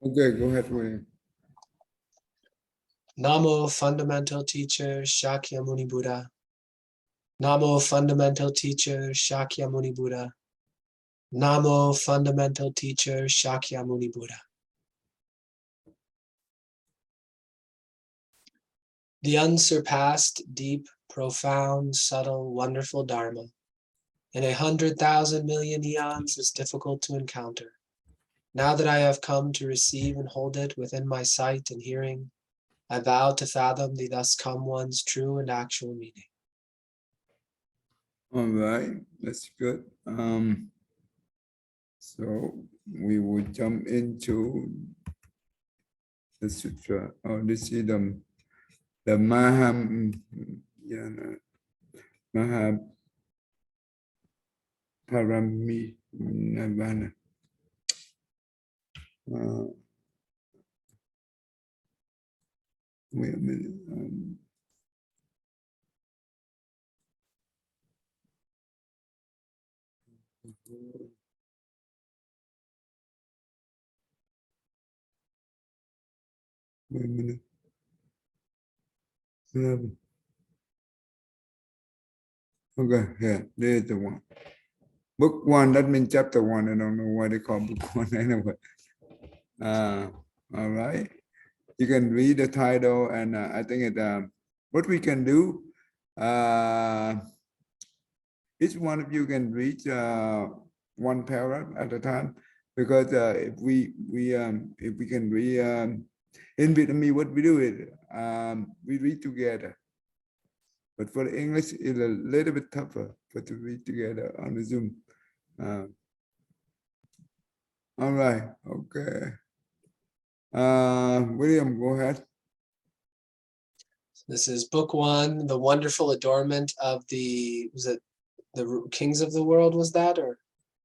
Okay, go ahead, William. Namo Fundamental Teacher Shakyamuni Buddha. Namo Fundamental Teacher Shakyamuni Buddha. Namo Fundamental Teacher Shakyamuni Buddha. The unsurpassed, deep, profound, subtle, wonderful Dharma in 100,000 million eons is difficult to encounter. Now that I have come to receive and hold it within my sight and hearing, I vow to fathom the thus come one's true and actual meaning. All right, that's good. So we will jump into the sutra. Oh, this is the Mahaparami Nirvana. Wait a minute. Wait a minute. Okay, yeah, there's the one. Book one, that means chapter one. I don't know why they call book one anyway. All right. You can read the title, and I think what we can do, each one of you can read one paragraph at a time, because if we can read in Vietnamese, what we do is we read together. But for the English, it's a little bit tougher to read together on the Zoom. All right, okay. William, go ahead. This is book one, The Wonderful Adornment of the, was it the Kings of the World, was that, or?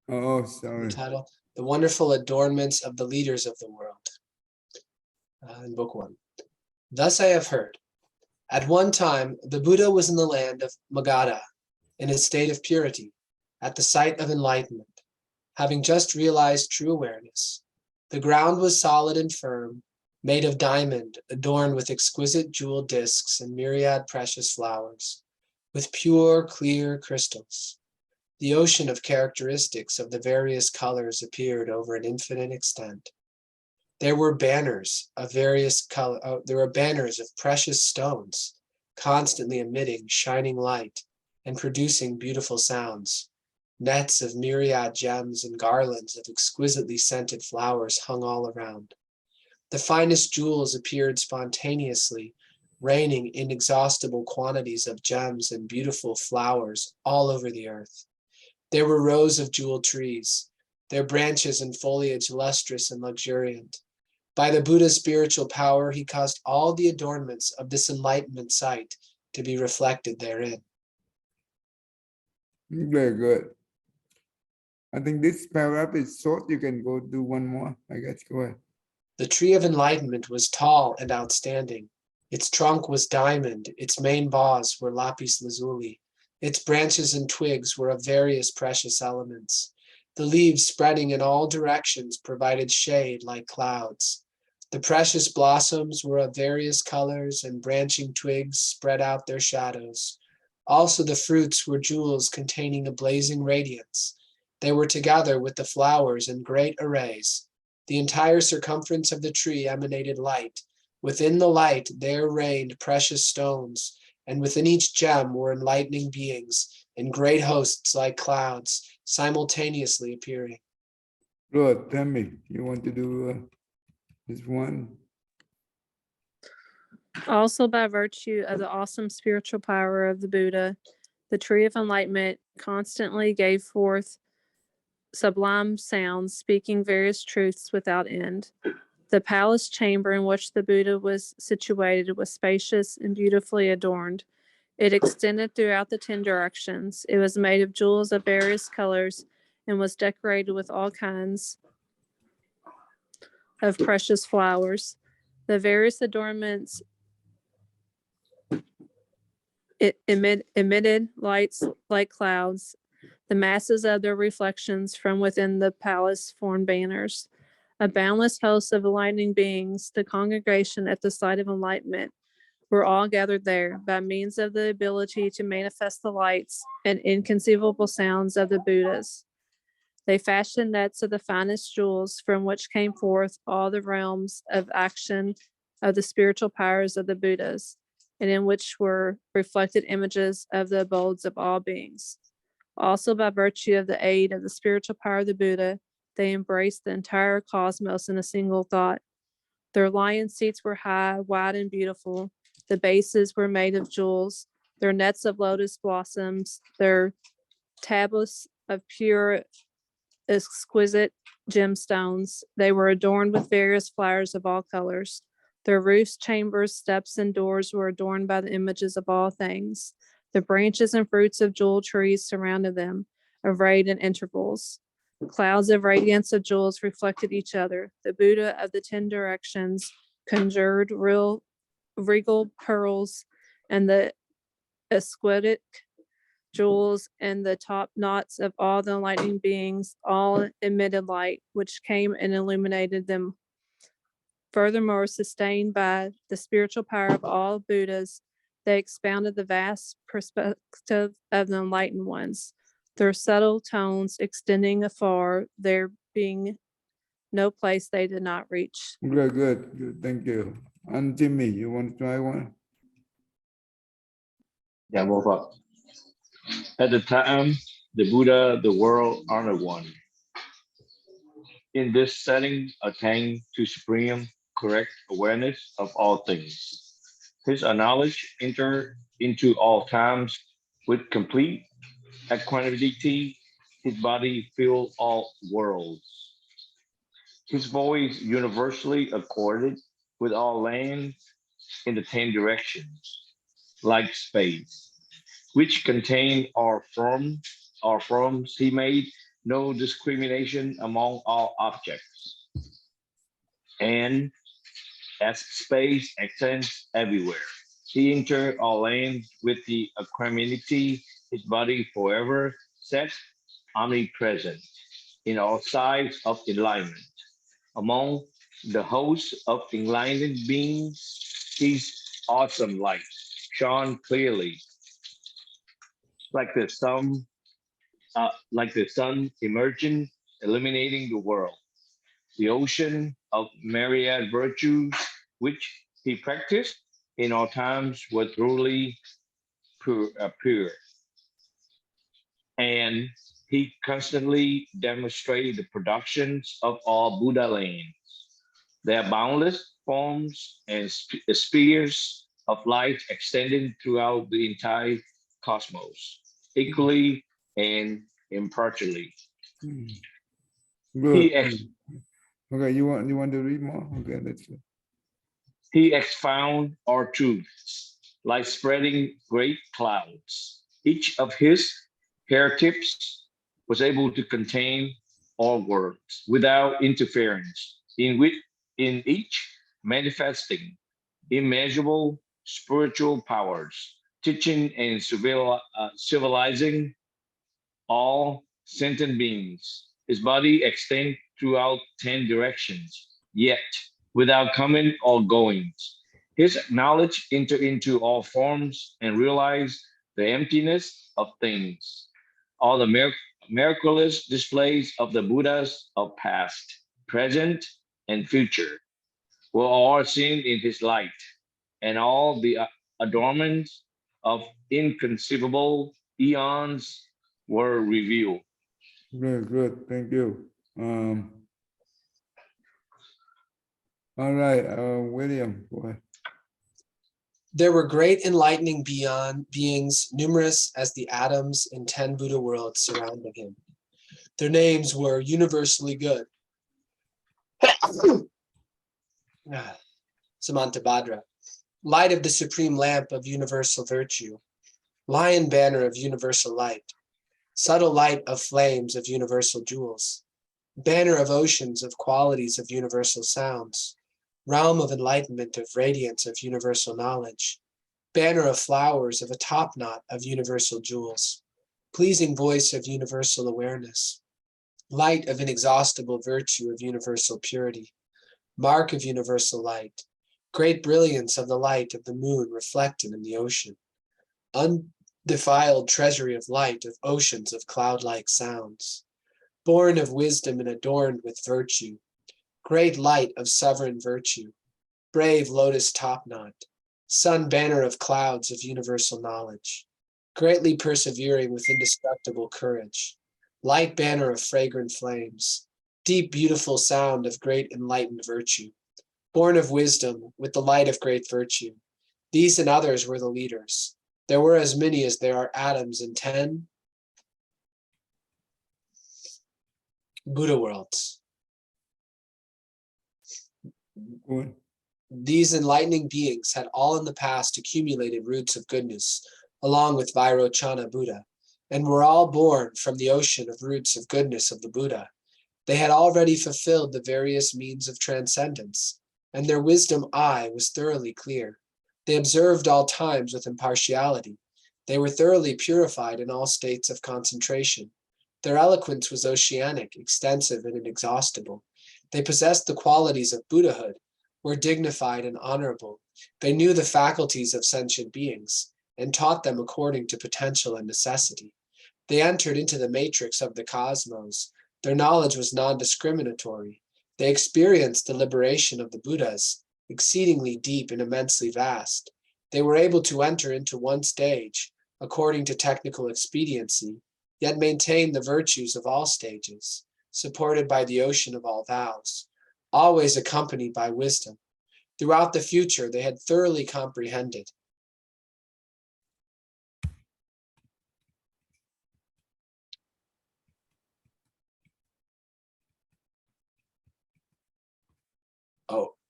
Oh, sorry. The title? The Wonderful Adornments of the Leaders of the World, in book one. Thus I have heard. At one time, the Buddha was in the land of Magadha, in a state of purity, at the site of enlightenment, having just realized true awareness. The ground was solid and firm, made of diamond, adorned with exquisite jeweled discs and myriad precious flowers, with pure, clear crystals. The ocean of characteristics of the various colors appeared over an infinite extent. There were banners of various color. There were banners of precious stones, constantly emitting shining light and producing beautiful sounds. Nets of myriad gems and garlands of exquisitely scented flowers hung all around. The finest jewels appeared spontaneously, raining inexhaustible quantities of gems and beautiful flowers all over the earth. There were rows of jeweled trees, their branches and foliage lustrous and luxuriant. By the Buddha's spiritual power, he caused all the adornments of this enlightenment site to be reflected therein. Very good. I think this paragraph is short. You can go do one more. I guess, go ahead. The tree of enlightenment was tall and outstanding. Its trunk was diamond, its main boughs were lapis lazuli. Its branches and twigs were of various precious elements. The leaves spreading in all directions provided shade like clouds. The precious blossoms were of various colors, and branching twigs spread out their shadows. Also the fruits were jewels containing a blazing radiance. They were together with the flowers in great arrays. The entire circumference of the tree emanated light. Within the light there reigned precious stones, and within each gem were enlightening beings in great hosts like clouds, simultaneously appearing. Good, tell me, you want to do this one? Also, by virtue of the awesome spiritual power of the Buddha, the tree of enlightenment constantly gave forth sublime sounds, speaking various truths without end. The palace chamber in which the Buddha was situated was spacious and beautifully adorned. It extended throughout the 10 directions. It was made of jewels of various colors and was decorated with all kinds of precious flowers. The various adornments emitted lights like clouds. The masses of their reflections from within the palace formed banners. A boundless host of enlightening beings, the congregation at the site of enlightenment, were all gathered there by means of the ability to manifest the lights and inconceivable sounds of the Buddhas. They fashioned nets of the finest jewels from which came forth all the realms of action of the spiritual powers of the Buddhas, and in which were reflected images of the abodes of all beings. Also, by virtue of the aid of the spiritual power of the Buddha, they embraced the entire cosmos in a single thought. Their lion seats were high, wide, and beautiful. The bases were made of jewels, their nets of lotus blossoms, their tablets of pure, exquisite gemstones. They were adorned with various flowers of all colors. Their roofs, chambers, steps, and doors were adorned by the images of all things. The branches and fruits of jewel trees surrounded them, arrayed in intervals. Clouds of radiance of jewels reflected each other. The Buddha of the 10 directions conjured regal pearls and the exquisite jewels and the top knots of all the enlightening beings, all emitted light, which came and illuminated them. Furthermore, sustained by the spiritual power of all Buddhas, they expounded the vast perspective of the enlightened ones, their subtle tones extending afar, there being no place they did not reach. Good. Thank you. And Jimmy, you want to try one? Yeah, move up. At the time, the Buddha, the world honored one. In this setting, attained to supreme correct awareness of all things. His knowledge entered into all times with complete equanimity. His body filled all worlds. His voice universally accorded with all lands in the 10 directions, like space, which contain our forms. He made no discrimination among all objects. And as space extends everywhere, he entered all lands with the equanimity, his body forever set, omnipresent in all sides of enlightenment. Among the host of enlightened beings, his awesome light shone clearly, like the sun emerging, illuminating the world. The ocean of myriad virtues which he practiced in all times were truly pure. And he constantly demonstrated the productions of all Buddha lands, their boundless forms and spheres of light extending throughout the entire cosmos, equally and impartially. Good. He ex- Okay, you want to read more? Okay, that's good. He expound our truths like spreading great clouds. Each of his hair tips was able to contain all words without interference, in each manifesting immeasurable spiritual powers, teaching and civilizing all sentient beings. His body extends throughout 10 directions, yet without coming or going. His knowledge entered into all forms and realized the emptiness of things. All the miraculous displays of the Buddhas of past, present, and future were all seen in his light, and all the adornments of inconceivable eons were revealed. Good. Thank you. All right, William, go ahead. There were great enlightening beings, numerous as the atoms in 10 Buddha worlds surrounding him. Their names were universally good. Samantabhadra, light of the supreme lamp of universal virtue, lion banner of universal light, subtle light of flames of universal jewels, banner of oceans of qualities of universal sounds, realm of enlightenment of radiance of universal knowledge, banner of flowers of a topknot of universal jewels, pleasing voice of universal awareness, light of inexhaustible virtue of universal purity, mark of universal light, great brilliance of the light of the moon reflected in the ocean, undefiled treasury of light of oceans of cloud-like sounds, born of wisdom and adorned with virtue, great light of sovereign virtue, brave lotus topknot, sun banner of clouds of universal knowledge, greatly persevering with indestructible courage, light banner of fragrant flames, deep beautiful sound of great enlightened virtue, born of wisdom with the light of great virtue. These and others were the leaders. There were as many as there are atoms in 10 Buddha worlds. Good. These enlightening beings had all in the past accumulated roots of goodness, along with Vairochana Buddha, and were all born from the ocean of roots of goodness of the Buddha. They had already fulfilled the various means of transcendence, and their wisdom eye was thoroughly clear. They observed all times with impartiality. They were thoroughly purified in all states of concentration. Their eloquence was oceanic, extensive, and inexhaustible. They possessed the qualities of Buddhahood, were dignified and honorable. They knew the faculties of sentient beings, and taught them according to potential and necessity. They entered into the matrix of the cosmos. Their knowledge was non-discriminatory. They experienced the liberation of the Buddhas, exceedingly deep and immensely vast. They were able to enter into one stage, according to technical expediency, yet maintain the virtues of all stages, supported by the ocean of all vows, always accompanied by wisdom. Throughout the future, they had thoroughly comprehended.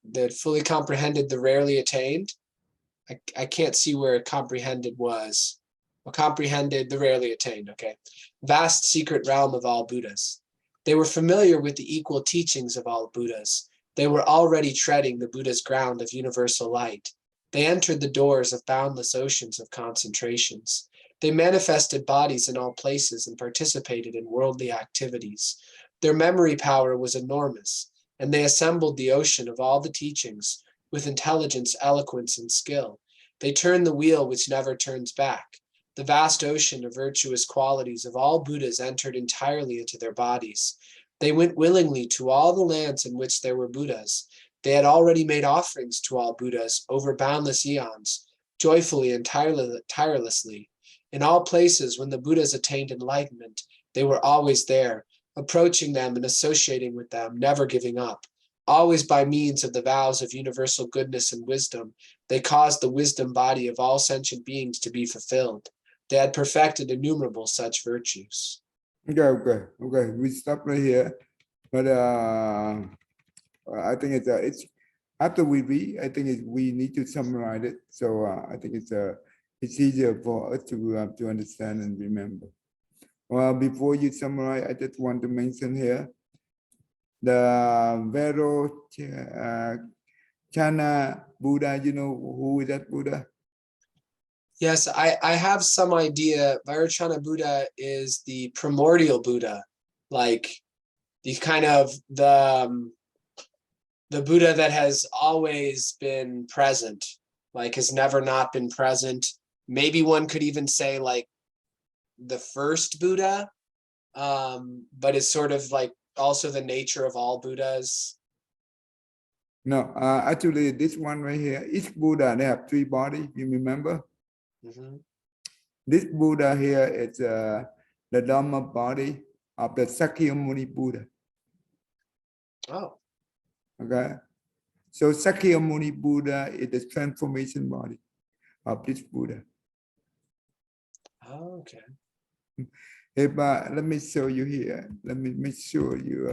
They had fully comprehended the rarely attained. I can't see where comprehended was. Well, comprehended the rarely attained, okay. Vast secret realm of all Buddhas. They were familiar with the equal teachings of all Buddhas. They were already treading the Buddha's ground of universal light. They entered the doors of boundless oceans of concentrations. They manifested bodies in all places and participated in worldly activities. Their memory power was enormous, and they assembled the ocean of all the teachings with intelligence, eloquence, and skill. They turned the wheel which never turns back. The vast ocean of virtuous qualities of all Buddhas entered entirely into their bodies. They went willingly to all the lands in which there were Buddhas. They had already made offerings to all Buddhas over boundless eons, joyfully and tirelessly. In all places when the Buddhas attained enlightenment, they were always there, approaching them and associating with them, never giving up. Always by means of the vows of universal goodness and wisdom, they caused the wisdom body of all sentient beings to be fulfilled. They had perfected innumerable such virtues. Okay. We stop right here. But I think it's after we read, I think we need to summarize it. So I think it's easier for us to understand and remember. Well, before you summarize, I just want to mention here the Vairochana Buddha. You know who is that Buddha? Yes, I have some idea. Vairochana Buddha is the primordial Buddha, like the kind of the Buddha that has always been present, like has never not been present. Maybe one could even say like the first Buddha, but it's sort of like also the nature of all Buddhas. No, actually this one right here, each Buddha, they have 3 bodies, you remember? Mm-hmm. This Buddha here is the Dhamma body of the Sakyamuni Buddha. Oh. Okay. So Sakyamuni Buddha is the transformation body of this Buddha. Oh, okay. If, let me show you here. Let me make sure you,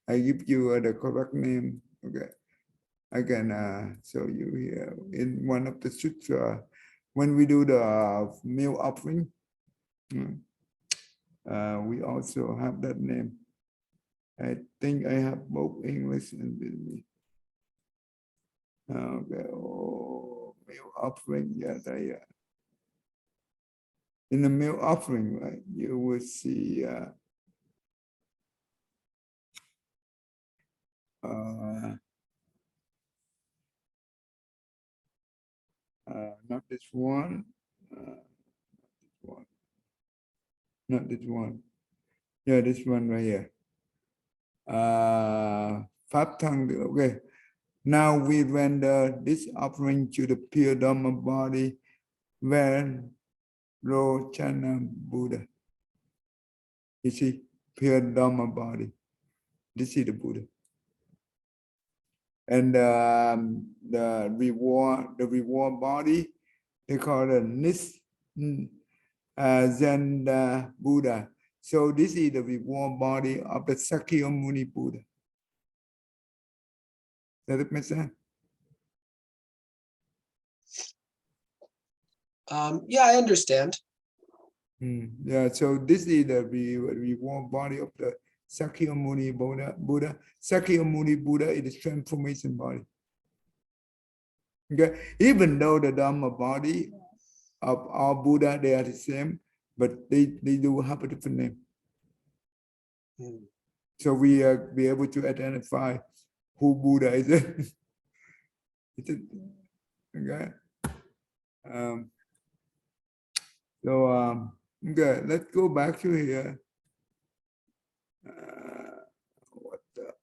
I give you the correct name. Okay. I can show you here in one of the sutra. When we do the meal offering, we also have that name. I think I have both English and Vietnamese. Okay, oh, meal offering, yes, in the meal offering, right, you will see not this one. Not this one. Yeah, this one right here. Pháp Thăng. Okay. Now we render this offering to the pure Dhamma body, Chana Buddha. You see, pure Dhamma body. This is the Buddha. And the reward body, they call it Zanda Buddha. So this is the reward body of the Sakyamuni Buddha. Does it make sense? Yeah, I understand. Yeah, so this is the reward body of the Sakyamuni Buddha. Sakyamuni Buddha is the transformation body. Okay, even though the Dhamma body of all Buddha, they are the same, but they do have a different name. So we be able to identify who Buddha is. Okay. Okay, let's go back to here. What the?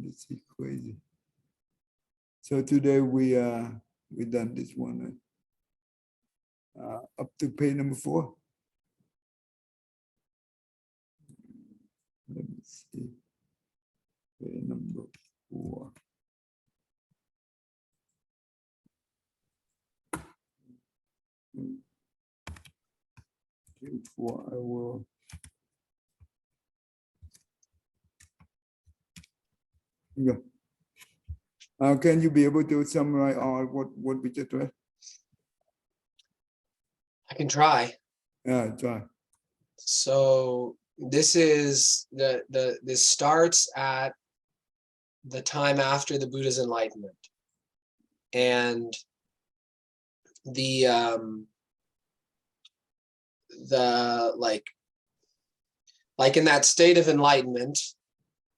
This is crazy. So today we done this one up to page number 4. Let me see. Page number 4. Page 4. I will. Yeah. Can you be able to summarize all what we just read? I can try. Yeah, try. So this is this starts at the time after the Buddha's enlightenment, and the like in that state of enlightenment,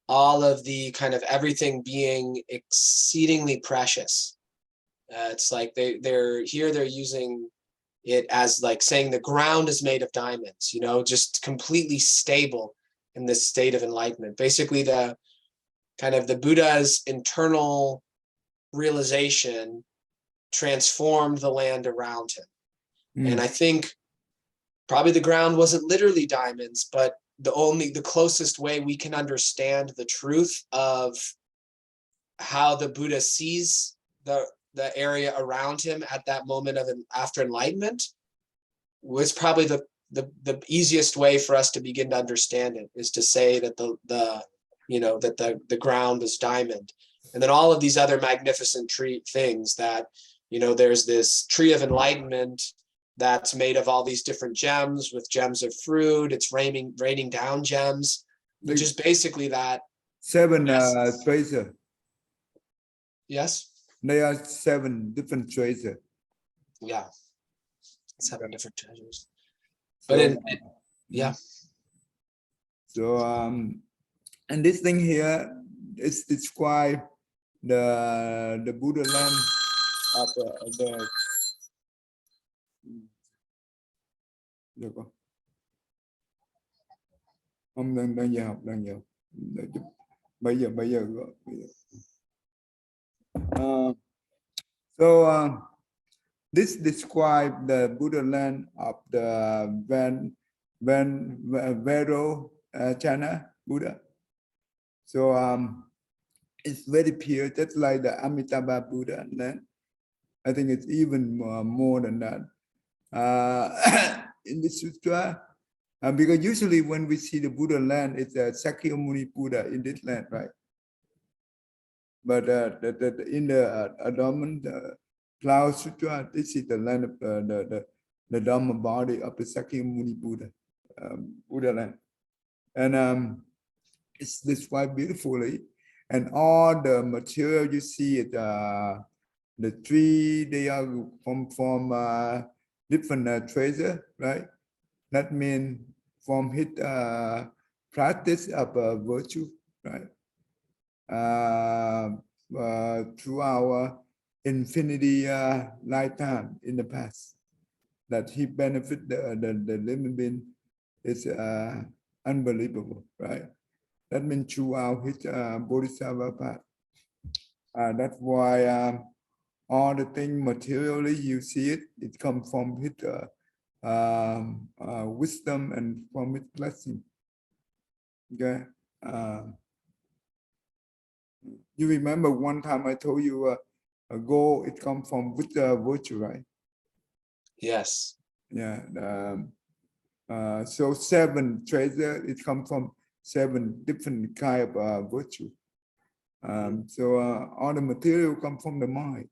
all of the kind of everything being exceedingly precious. It's like they're using it as like saying the ground is made of diamonds, just completely stable in this state of enlightenment. Basically, the kind of the Buddha's internal realization transformed the land around him. And I think probably the ground wasn't literally diamonds, but the closest way we can understand the truth of how the Buddha sees the area around him at that moment after enlightenment was probably the easiest way for us to begin to understand it, is to say that the ground is diamond. And then all of these other magnificent things that, there's this tree of enlightenment that's made of all these different gems with gems of fruit. It's raining down gems, which is basically that. 7 treasures. Yes. There are 7 different treasures. Yeah. 7 different treasures. So, But yeah. So and this thing here is describe the Buddha land of the được không? Ông đang giờ học để giúp bây giờ this describe the Buddha land of the Chana Buddha. So it's very pure, just like the Amitabha Buddha land. I think it's even more than that. In the sutra, because usually when we see the Buddha land, it's a Sakyamuni Buddha in this land, right? But in the Advanced Cloud Sutra, this is the land of the Dhamma body of the Sakyamuni Buddha, Buddha land. And it's described beautifully. And all the material you see, the tree, they are from different treasure, right? That means from his practice of virtue, right? Through our infinity lifetime in the past, that he benefit the living being is unbelievable, right? That means throughout his Bodhisattva path. That's why all the things materially you see it comes from his wisdom and from his blessing. Okay. You remember one time I told you a goal, it comes from with virtue, right? Yes. Yeah. So 7 treasure, it comes from 7 different kind of virtue. So all the material come from the mind.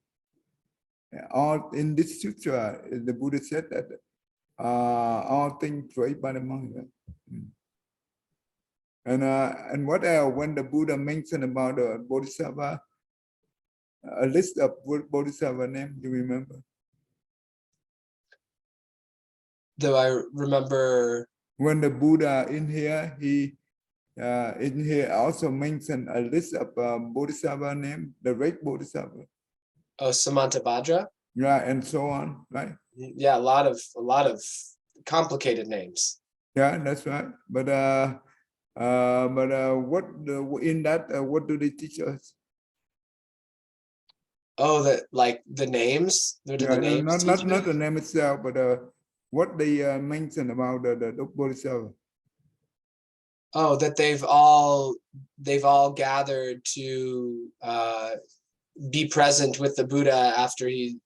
All in this sutra, the Buddha said that all things created by the mind. Right? And what else? When the Buddha mentioned about the Bodhisattva, a list of Bodhisattva name, you remember? Do I remember? When the Buddha in here, he in here also mentioned a list of Bodhisattva name, the great Bodhisattva. Oh, Samantabhadra. Yeah, and so on, right? Yeah, a lot of complicated names. Yeah, that's right. But what in that what do they teach us? Oh, that like the names. What do Yeah, the names teach me? not the name itself, but what they mention about the Bodhisattva. Oh, that they've all gathered to be present with the Buddha after he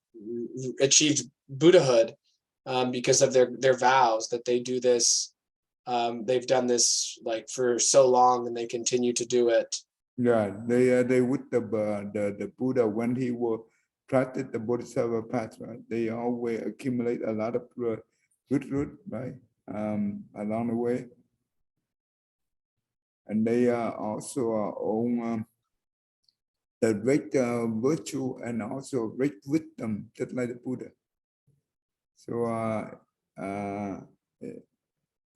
achieved Buddhahood, because of their vows that they do this. They've done this like for so long, and they continue to do it. Yeah, they with the Buddha when he was practice the Bodhisattva path, right? They always accumulate a lot of good root, right? Along the way, and they also own the great virtue and also great wisdom, just like the Buddha. So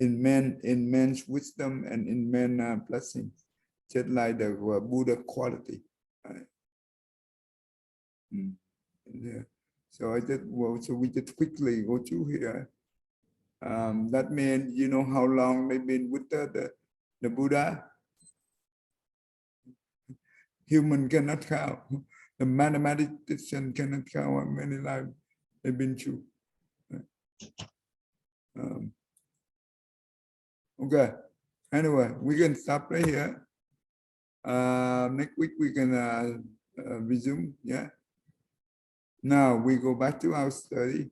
in man's wisdom and in man's blessings, just like the Buddha quality. Right? Yeah. So so we just quickly go through here. That means you know how long they've been with the Buddha. Human cannot count. The mathematician cannot count how many lives they've been through. Okay. Anyway, we can stop right here. Next week we can resume. Yeah. Now we go back to our study.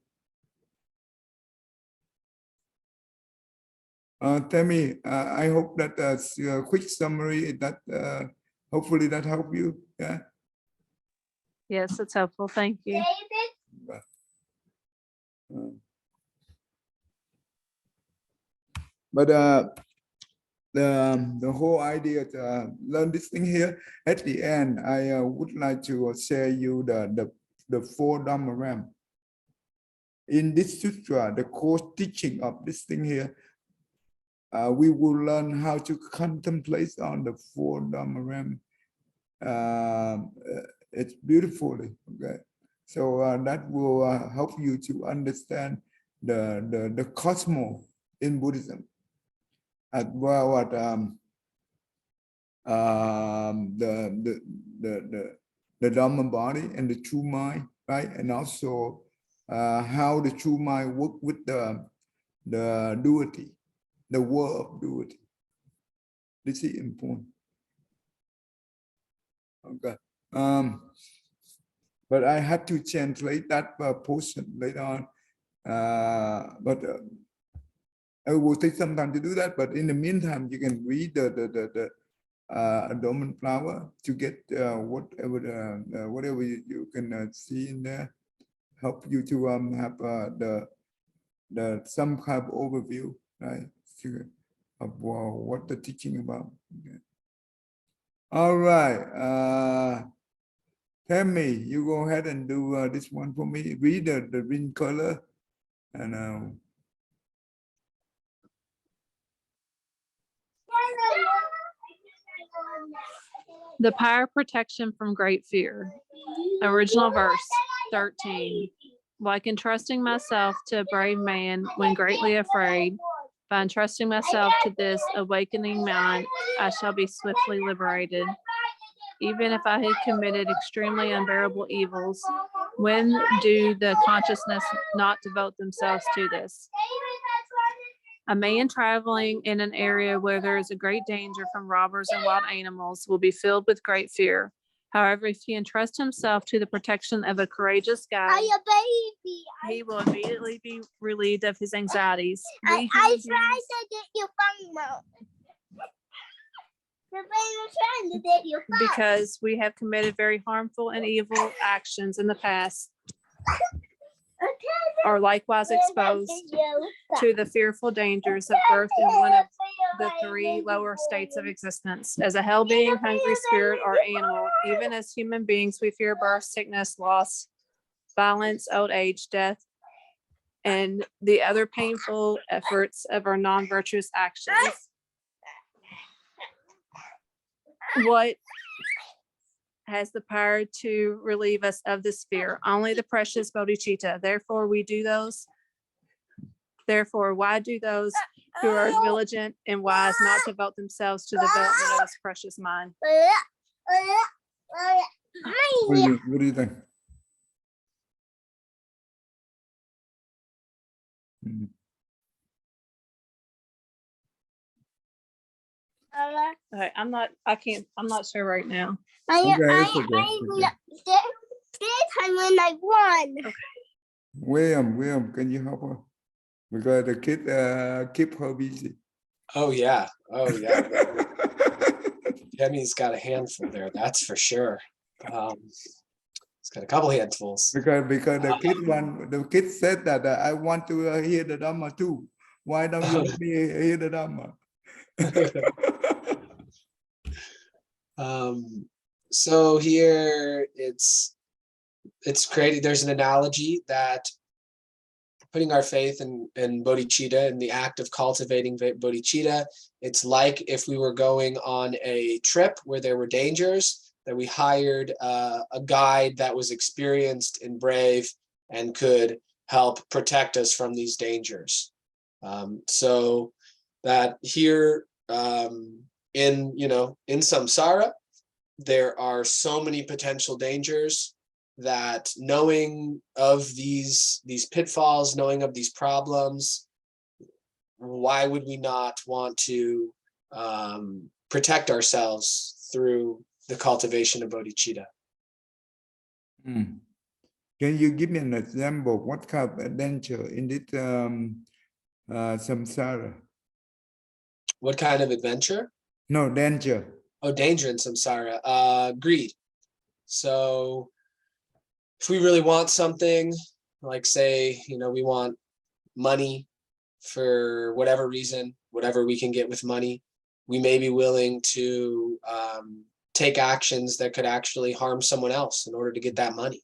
Tammy, I hope that a quick summary that hopefully that helped you. Yeah. Yes, it's helpful. Thank you. But the whole idea to learn this thing here at the end, I would like to share you the 4 Dhamma ram. In this sutra, the core teaching of this thing here, we will learn how to contemplate on the 4 Dhamma ram. It's beautifully, okay. So that will help you to understand the cosmos in Buddhism, as well as the Dhamma body and the true mind, right? And also how the true mind work with the duality, the world of duality. This is important. Okay. But I had to translate that portion later on. But it will take some time to do that. But in the meantime, you can read the dormant flower to get whatever you can see in there. Help you to have the some kind of overview, right? Of what the teaching about. Okay. All right. Tammy, you go ahead and do this one for me. Read the green color and The power of protection from great fear. Original verse 13. Like entrusting myself to a brave man when greatly afraid, by entrusting myself to this awakening mind, I shall be swiftly liberated. Even if I had committed extremely unbearable evils, when do the consciousness not devote themselves to this? A man traveling in an area where there is a great danger from robbers and wild animals will be filled with great fear. However, if he entrusts himself to the protection of a courageous guide, he will immediately be relieved of his anxieties. We human beings, because we have committed very harmful and evil actions in the past, are likewise exposed to the fearful dangers of birth in one of the three lower states of existence. As a hell being, hungry spirit, or animal, even as human beings, we fear birth, sickness, loss, violence, old age, death, and the other painful efforts of our non-virtuous actions. What has the power to relieve us of this fear? Only the precious bodhicitta. Therefore, we do those. Therefore, why do those who are diligent and wise not devote themselves to the development of this precious mind? What do you think? Mhm. Okay, I'm not sure right now. Okay, it's okay. When I won. William, can you help her? Because the kid keep her busy. Oh yeah. Demi's got a handful there, that's for sure. He's got a couple handfuls. because the kid said that I want to hear the Dhamma too. Why don't you let me hear the Dhamma? So here it's created. There's an analogy that putting our faith in bodhicitta, in the act of cultivating bodhicitta, it's like if we were going on a trip where there were dangers, that we hired a guide that was experienced and brave and could help protect us from these dangers. So that here in samsara, there are so many potential dangers that knowing of these pitfalls, knowing of these problems, why would we not want to protect ourselves through the cultivation of bodhicitta? Can you give me an example? What kind of adventure in this samsara? What kind of adventure? No, danger. Oh, danger in samsara. Greed. So if we really want something, like say, we want money for whatever reason, whatever we can get with money, we may be willing to take actions that could actually harm someone else in order to get that money.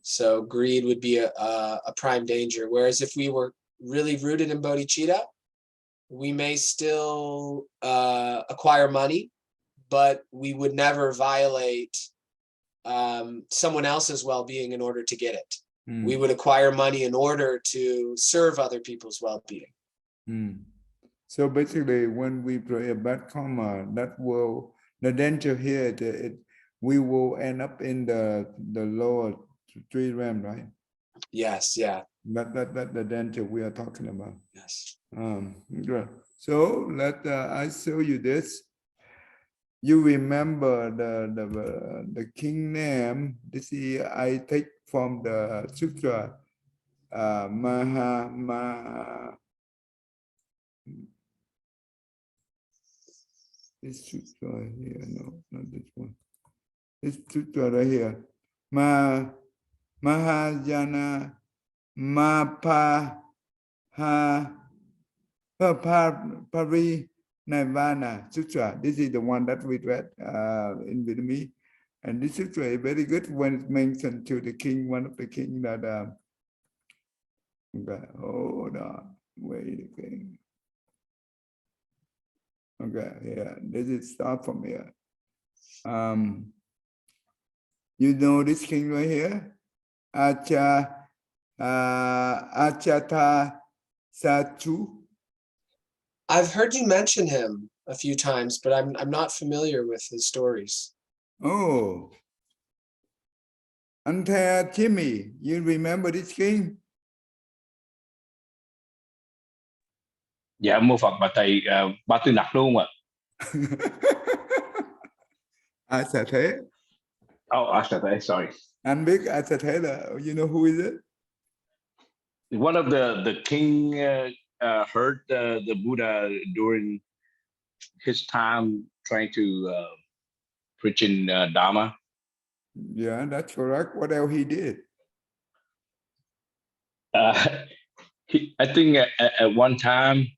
So greed would be a prime danger. Whereas if we were really rooted in bodhicitta, we may still acquire money, but we would never violate someone else's well-being in order to get it. We would acquire money in order to serve other people's well-being. So basically, when we pray a bad karma, the danger here, we will end up in the lower three realm, right? Yes, yeah. That's the danger we are talking about. Yes. Good. So I show you this. You remember the king name? This is I take from the sutra. This sutra here, no, not this one. This sutra right here. Mahayana Pari Nirvana Sutra. This is the one that we read in Vietnamese. And this sutra is very good when it's mentioned to the king, one of the king that okay, hold on, wait again. Okay, yeah, this is start from here. You know this king right here? Ajatasatru. I've heard you mention him a few times, but I'm not familiar with his stories. Oh. Ante Timmy, you remember this king? Dạ mô Phật bà thầy, ba tư nặc đúng không ạ? Ai sẽ thế? Oh, sorry. Anh biết ai sẽ thế là, you know who is it? One of the king heard the Buddha during his time trying to preaching Dharma. Yeah, that's correct. What else he did? I think at one time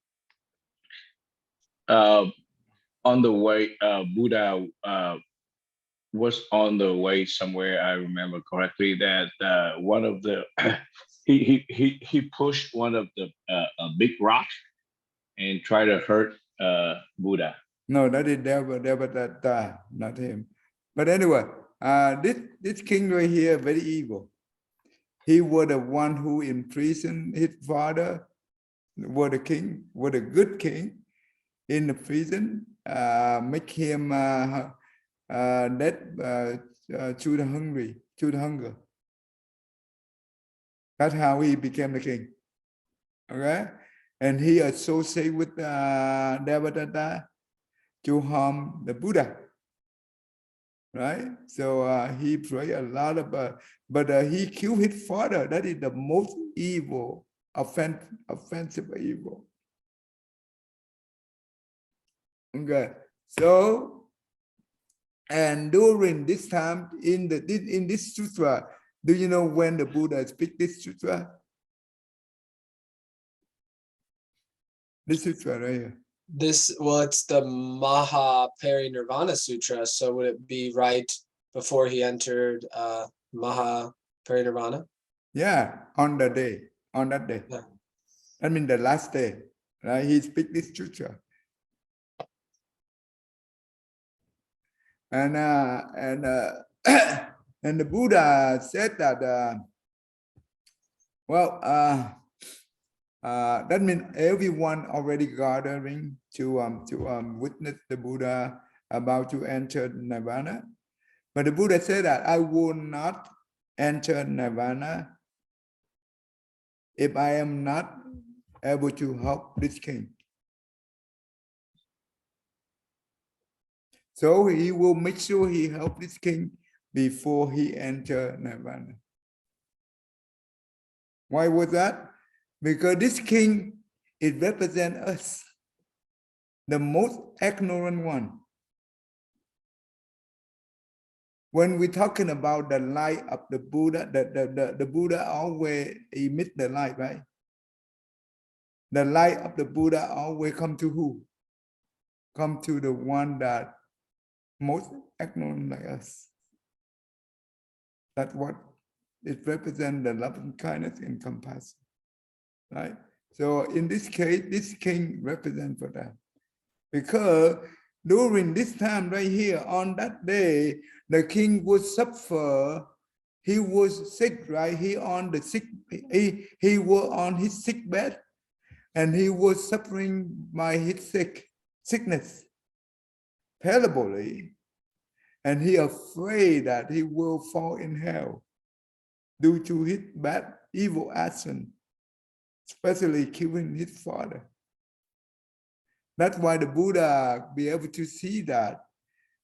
on the way, Buddha was on the way somewhere. I remember correctly that one of the he pushed one of the a big rock and tried to hurt Buddha. No, that is Devadatta, not him. But anyway, this king right here, very evil. He was the one who imprisoned his father, was the king, was a good king in the prison, make him dead to the hunger. That's how he became the king. Okay, and he associated with Devadatta to harm the Buddha, right? So he prayed a lot of, but he killed his father. That is the most evil, offensive evil. Okay, so and during this time in this sutra, do you know when the Buddha speak this sutra? This sutra right here. It's the Maha Parinirvana Sutra. So would it be right before he entered Maha Parinirvana? Yeah, on that day. Yeah. I mean the last day, right? He speak this sutra. And and the Buddha said that that means everyone already gathering to witness the Buddha about to enter Nirvana. But the Buddha said that I will not enter Nirvana if I am not able to help this king. So he will make sure he help this king before he enter Nirvana. Why was that? Because this king, it represents us, the most ignorant one. When we're talking about the light of the Buddha, the Buddha always emit the light, right? The light of the Buddha always come to who? Come to the one that most ignorant like us. That's what it represents, the loving kindness and compassion, right? So in this case, this king represents for that. Because during this time right here, on that day, the king would suffer. He was sick, right? He was on his sick bed, and he was suffering by his sickness terribly. And he afraid that he will fall in hell due to his bad, evil action, especially killing his father. That's why the Buddha be able to see that.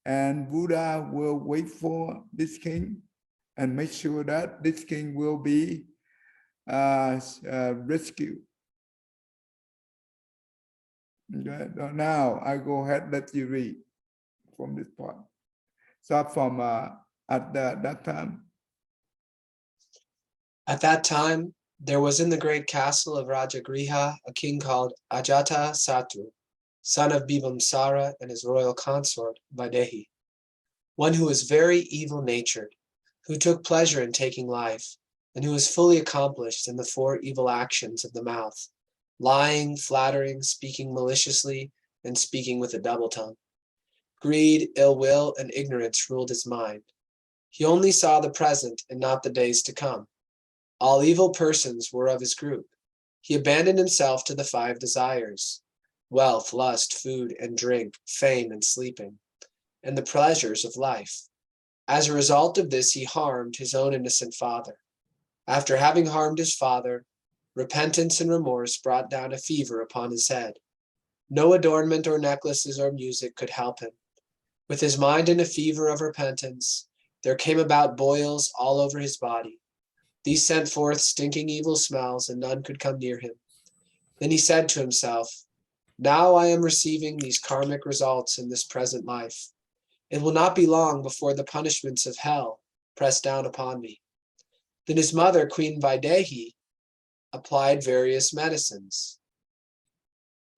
And Buddha will wait for this king and make sure that this king will be rescued. Okay. Now I go ahead, let you read from this part. Start from at that time. At that time, there was in the great castle of Rajagriha a king called Ajatasatru, son of Bhimsara and his royal consort Vaidehi, one who was very evil-natured, who took pleasure in taking life, and who was fully accomplished in the 4 evil actions of the mouth, lying, flattering, speaking maliciously, and speaking with a double tongue. Greed, ill will, and ignorance ruled his mind. He only saw the present and not the days to come. All evil persons were of his group. He abandoned himself to the 5 desires: wealth, lust, food and drink, fame and sleeping, and the pleasures of life. As a result of this, he harmed his own innocent father. After having harmed his father, repentance and remorse brought down a fever upon his head. No adornment or necklaces or music could help him. With his mind in a fever of repentance, there came about boils all over his body. These sent forth stinking evil smells, and none could come near him. Then he said to himself, "Now I am receiving these karmic results in this present life. It will not be long before the punishments of hell press down upon me." Then his mother, Queen Vaidehi, applied various medicines.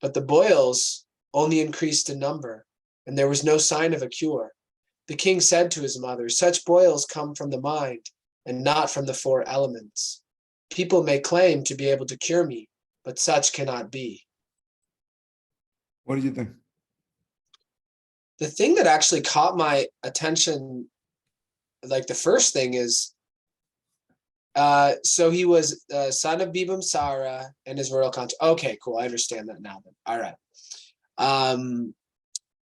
But the boils only increased in number, and there was no sign of a cure. The king said to his mother, "Such boils come from the mind and not from the 4 elements. People may claim to be able to cure me, but such cannot be." What do you think? The thing that actually caught my attention, like the first thing is, so he was son of Bibamsara and his royal consort. Okay, cool. I understand that now. Then. All right.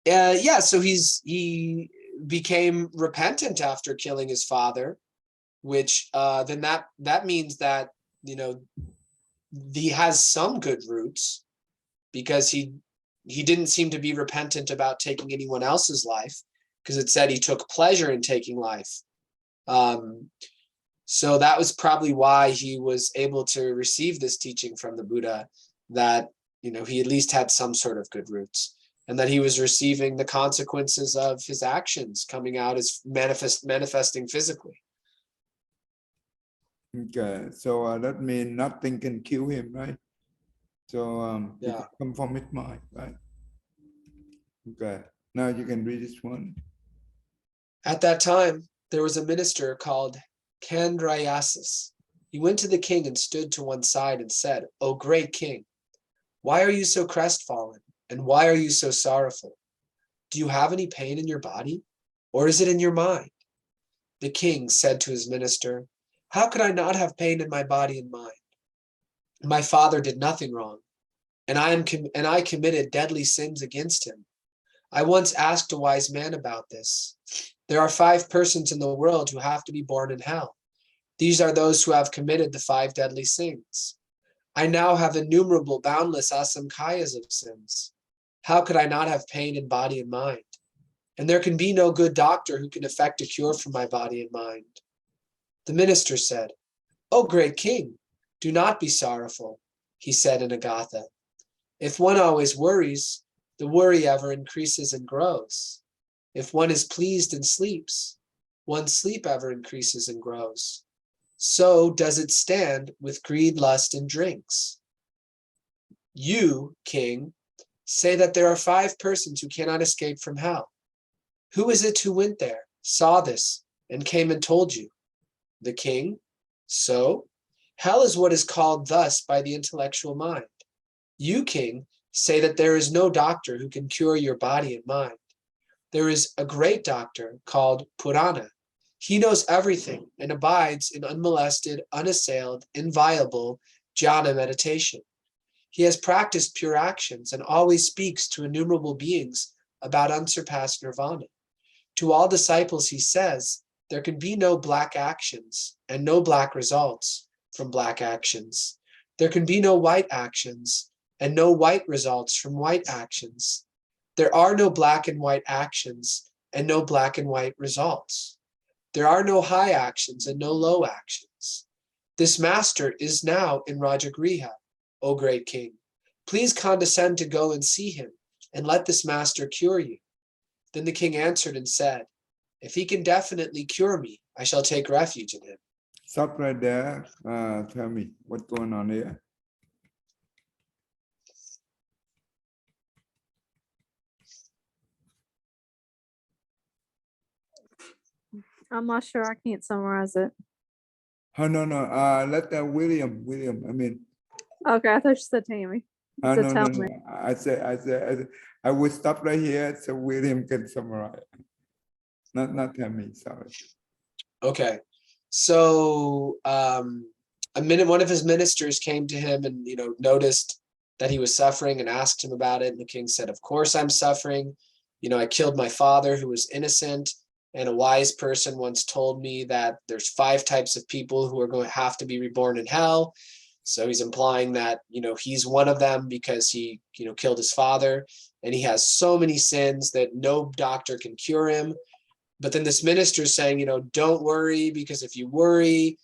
Yeah. So he became repentant after killing his father, which then that means that he has some good roots, because he didn't seem to be repentant about taking anyone else's life, because it said he took pleasure in taking life. So that was probably why he was able to receive this teaching from the Buddha, that he at least had some sort of good roots, and that he was receiving the consequences of his actions coming out as manifesting physically. Okay, so that means nothing can kill him, right? So Yeah. it come from his mind, right? Okay, now you can read this one. At that time, there was a minister called Candrayasis. He went to the king and stood to one side and said, "O great king, why are you so crestfallen, and why are you so sorrowful? Do you have any pain in your body, or is it in your mind?" The king said to his minister, "How could I not have pain in my body and mind? My father did nothing wrong, and I committed deadly sins against him. I once asked a wise man about this. There are 5 persons in the world who have to be born in hell. These are those who have committed the 5 deadly sins. I now have innumerable, boundless asamkhayas of sins. How could I not have pain in body and mind? And there can be no good doctor who can effect a cure for my body and mind." The minister said, "O great king, do not be sorrowful," he said in a gatha. "If one always worries, the worry ever increases and grows. If one is pleased and sleeps, one's sleep ever increases and grows. So does it stand with greed, lust, and drinks. You, king, say that there are 5 persons who cannot escape from hell. Who is it who went there, saw this, and came and told you?" The king, "So, hell is what is called thus by the intellectual mind. You, king, say that there is no doctor who can cure your body and mind. There is a great doctor called Purana. He knows everything and abides in unmolested, unassailed, inviolable jhana meditation. He has practiced pure actions and always speaks to innumerable beings about unsurpassed nirvana. To all disciples he says, there can be no black actions and no black results from black actions. There can be no white actions and no white results from white actions. There are no black and white actions and no black and white results. There are no high actions and no low actions. This master is now in Rajagriha, O great king. Please condescend to go and see him and let this master cure you." Then the king answered and said, "If he can definitely cure me, I shall take refuge in him." Stop right there. Tell me what's going on here. I'm not sure. I can't summarize it. Oh no. Let William. I mean. Okay, I thought you said Tammy. You said No. tell me. I will stop right here so William can summarize. Not tell me, sorry. Okay. So one of his ministers came to him and noticed that he was suffering and asked him about it. And the king said, "Of course I'm suffering. I killed my father who was innocent. And a wise person once told me that there's 5 types of people who are going to have to be reborn in hell." So he's implying that, he's one of them because he, killed his father, and he has so many sins that no doctor can cure him. But then this minister is saying, don't worry, because if you worry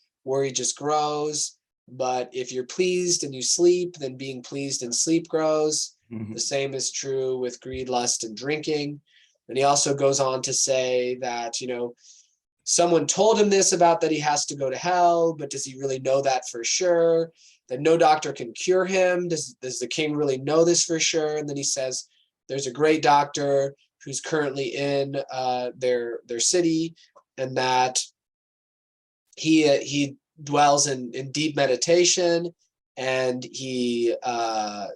just grows. But if you're pleased and you sleep, then being pleased and sleep grows. Mhm. The same is true with greed, lust, and drinking. And he also goes on to say that, someone told him this about that he has to go to hell, but does he really know that for sure? That no doctor can cure him? Does the king really know this for sure? And then he says, there's a great doctor who's currently in their city, and that he dwells in deep meditation, and he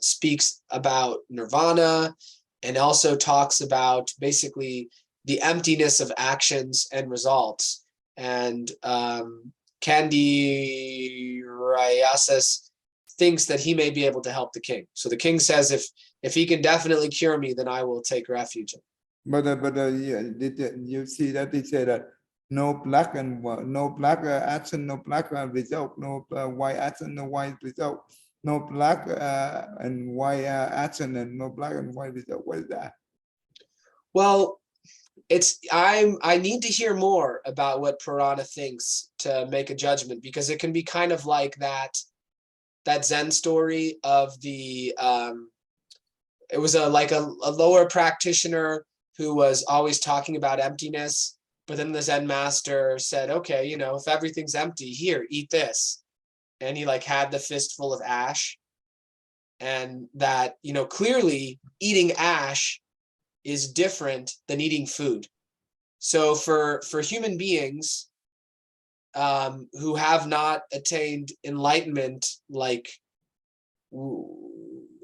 speaks about nirvana, and also talks about basically the emptiness of actions and results. And Kandi Rayasas thinks that he may be able to help the king. So the king says, if he can definitely cure me, then I will take refuge in him. But yeah, did you see that he said that no black and no black action, no black result, no white action, no white result, no black and white action, and no black and white result. What is that? Well, I need to hear more about what Purana thinks to make a judgment, because it can be kind of like that Zen story of the it was a lower practitioner who was always talking about emptiness, but then the Zen master said, okay, if everything's empty, here, eat this. And he had the fistful of ash, and that, clearly eating ash is different than eating food. So for human beings who have not attained enlightenment,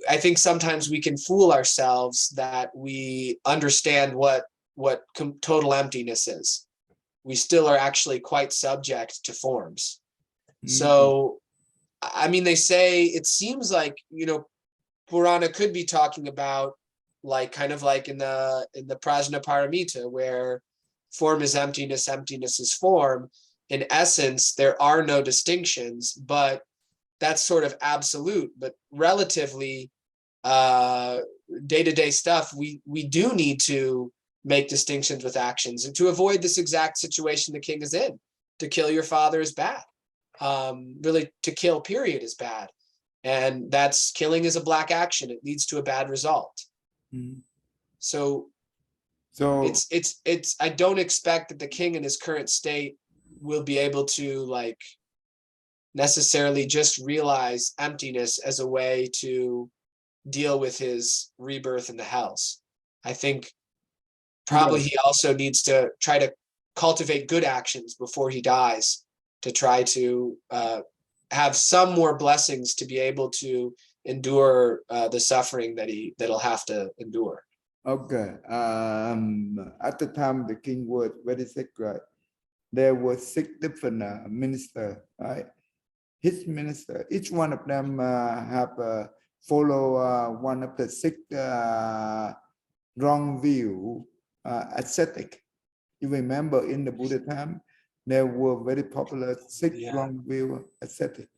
I think sometimes we can fool ourselves that we understand what total emptiness is. We still are actually quite subject to forms. So, I mean, they say, it seems like, Purana could be talking about kind of like in the Prajnaparamita, where form is emptiness, emptiness is form. In essence, there are no distinctions, but that's sort of absolute. But relatively, day-to-day stuff, we do need to make distinctions with actions, and to avoid this exact situation the king is in. To kill your father is bad. Really, to kill, period, is bad. And that's killing is a black action. It leads to a bad result. So it's I don't expect that the king in his current state will be able to necessarily just realize emptiness as a way to deal with his rebirth in the hells. I think probably he also needs to try to cultivate good actions before he dies, to try to have some more blessings to be able to endure the suffering that'll have to endure. Okay. At the time the king was very sick, right? There were 6 different ministers, right? His minister, each one of them have follow one of the 6 wrong view ascetic. You remember in the Buddha time, there were very popular 6 wrong view ascetic.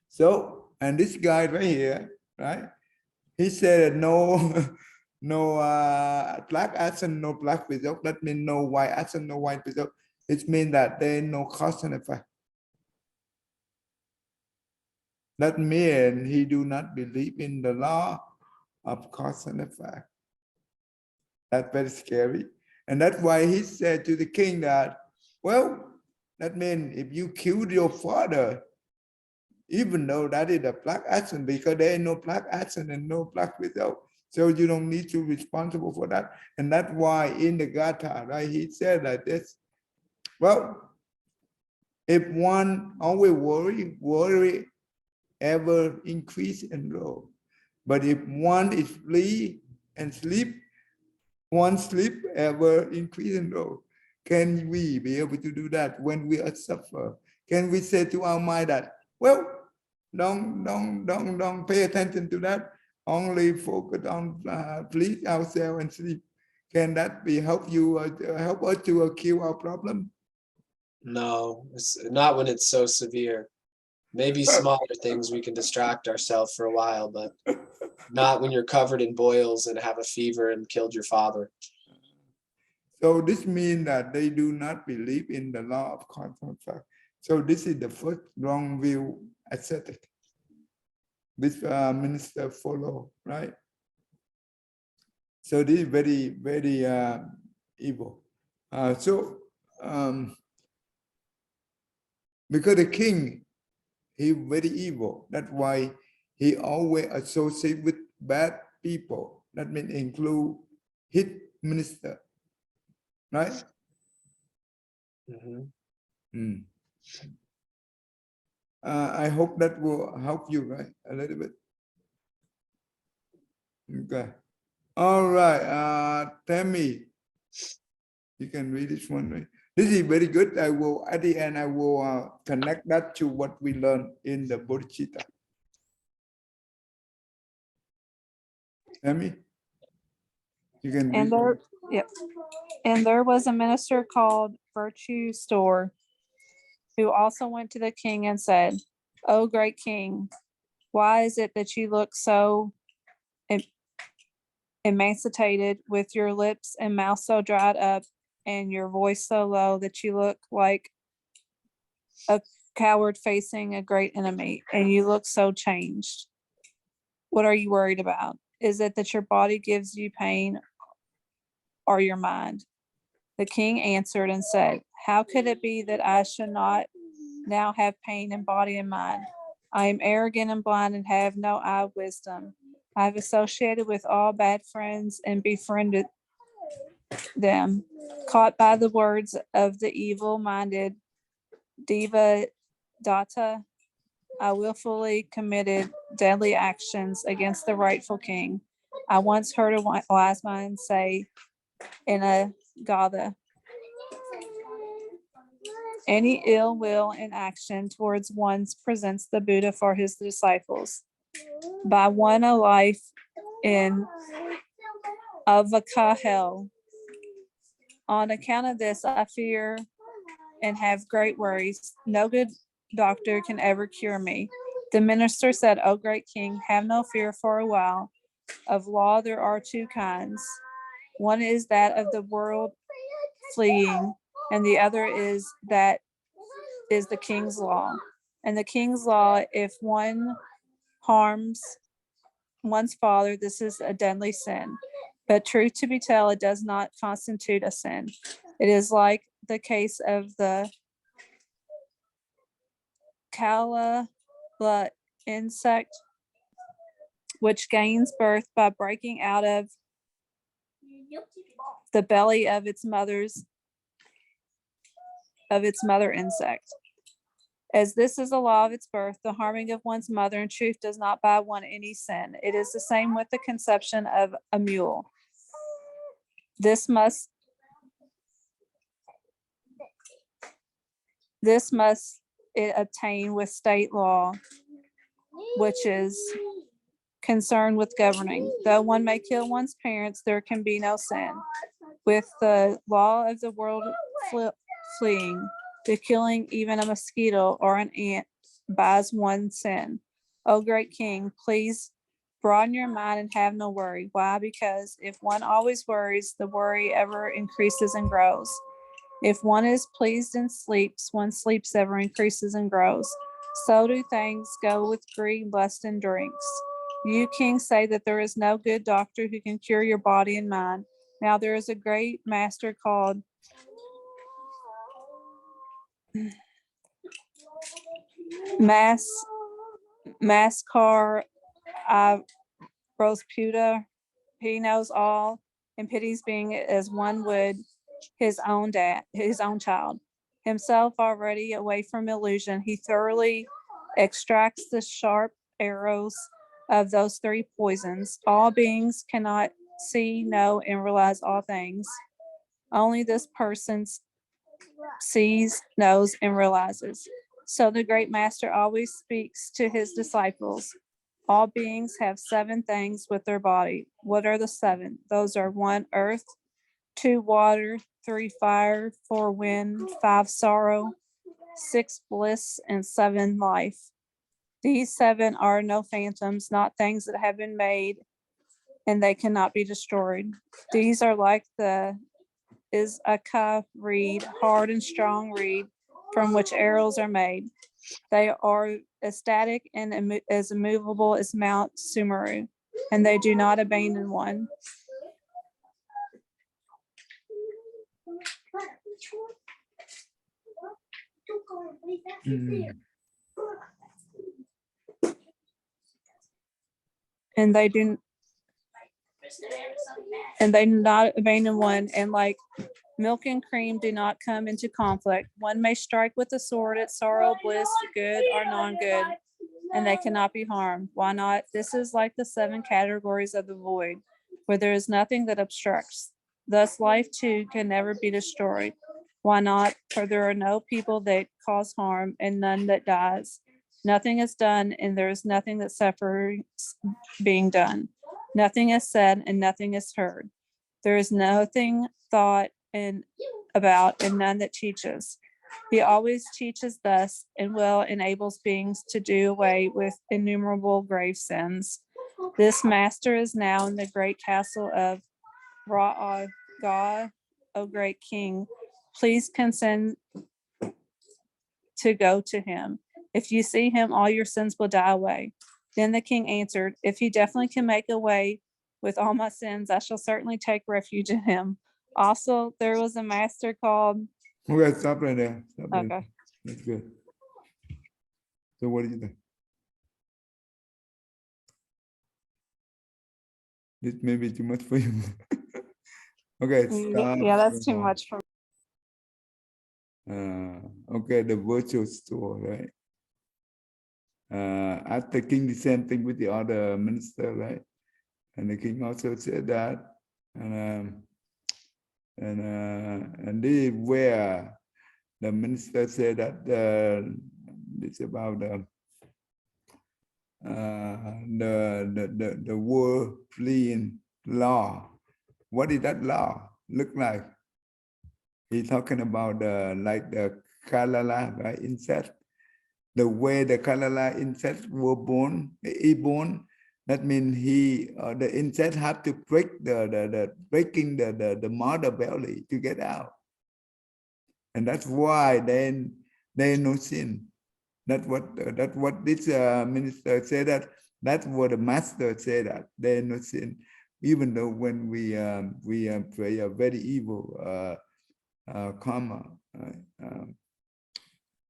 So, and this guy right here, right? He said no black action, no black result. That means no white action, no white result. It means that there is no cause and effect. That means he do not believe in the law of cause and effect. That's very scary. And that's why he said to the king that, well, that means if you killed your father, even though that is a black action, because there is no black action and no black result. So you don't need to be responsible for that. And that's why in the Gatha, right, he said like this, well, if one always worry ever increase and grow. But if one is free and sleep, one sleep ever increase and grow. Can we be able to do that when we are suffer? Can we say to our mind that, well, don't pay attention to that. Only focus on please ourselves and sleep. Can that be help you help us to kill our problem? No, it's not when it's so severe. Maybe smaller things we can distract ourselves for a while, but not when you're covered in boils and have a fever and killed your father. So this means that they do not believe in the law of cause and effect. So this is the first wrong view ascetic. This minister follow, right? So this is very, very evil. Because the king, he very evil. That's why he always associate with bad people. That means include his minister, right? Mhm. Mm. I hope that will help you, right? A little bit. Okay. All right. Tammy, you can read this one, right? This is very good. I will, at the end, I will connect that to what we learned in the Bodhicitta. Tammy, you can read. And there, yep. And there was a minister called Virtue Store, who also went to the king and said, "O great king, why is it that you look so emaciated, with your lips and mouth so dried up, and your voice so low that you look like a coward facing a great enemy, and you look so changed? What are you worried about? Is it that your body gives you pain, or your mind?" The king answered and said, "How could it be that I should not now have pain in body and mind? I am arrogant and blind and have no eye of wisdom. I have associated with all bad friends and befriended them. Caught by the words of the evil-minded Deva Datta, I willfully committed deadly actions against the rightful king. I once heard a wise man say in a Gatha, any ill will in action towards one presents the Buddha for his disciples. By one a life in Avaka hell. On account of this, I fear and have great worries. No good doctor can ever cure me." The minister said, "O great king, have no fear for a while. Of law there are two kinds. One is that of the world fleeing, and the other is that is the king's law. And the king's law, if one harms one's father, this is a deadly sin. But truth to be told, it does not constitute a sin. It is like the case of the Kala insect, which gains birth by breaking out of the belly of its mother insect. As this is a law of its birth, the harming of one's mother in truth does not buy one any sin. It is the same with the conception of a mule. This must it obtain with state law, which is concerned with governing. Though one may kill one's parents, there can be no sin. With the law of the world fleeing, the killing even a mosquito or an ant buys one sin. O great king, please broaden your mind and have no worry. Why? Because if one always worries, the worry ever increases and grows. If one is pleased and sleeps, one sleeps ever increases and grows. So do things go with greed, lust, and drinks. You, king, say that there is no good doctor who can cure your body and mind. Now there is a great master called Maskar Rosputa. He knows all and pities being as one would his own child. Himself already away from illusion, he thoroughly extracts the sharp arrows of those three poisons. All beings cannot see, know, and realize all things. Only this person sees, knows, and realizes. So the great master always speaks to his disciples. All beings have 7 things with their body. What are the 7? Those are 1, earth, 2, water, 3, fire, 4, wind, 5, sorrow, 6, bliss, and 7, life. These 7 are no phantoms, not things that have been made, and they cannot be destroyed. These are like the Izaka reed, hard and strong reed, from which arrows are made. They are ecstatic and as immovable as Mount Sumeru, and they do not abandon one. And they do not abandon one, and like milk and cream do not come into conflict. One may strike with a sword at sorrow, bliss, good or non-good, and they cannot be harmed. Why not? This is like the 7 categories of the void, where there is nothing that obstructs. Thus, life too can never be destroyed. Why not? For there are no people that cause harm and none that dies. Nothing is done, and there is nothing that suffers being done. Nothing is said, and nothing is heard. There is nothing thought and about, and none that teaches. He always teaches thus, and will enables beings to do away with innumerable grave sins. This master is now in the great castle of Ra'aga, O great king. Please consent to go to him. If you see him, all your sins will die away. Then the king answered, if he definitely can make away with all my sins, I shall certainly take refuge in him. Also, there was a master called. Okay, stop right there. Stop right Okay. there. That's good. So what do you think? This may be too much for you. Okay, stop. Yeah, that's too much for me. Okay, the virtual store, right? After king, the same thing with the other minister, right? And the king also said that, and this is where the minister said that it's about the world fleeing law. What is that law look like? He's talking about like the Kalala, right? Insect. The way the Kalala insects were born, that means the insect have to break breaking the mother belly to get out, and that's why they no sin. That's what this minister said. That's what the master said, that they no sin, even though when we pray a very evil karma.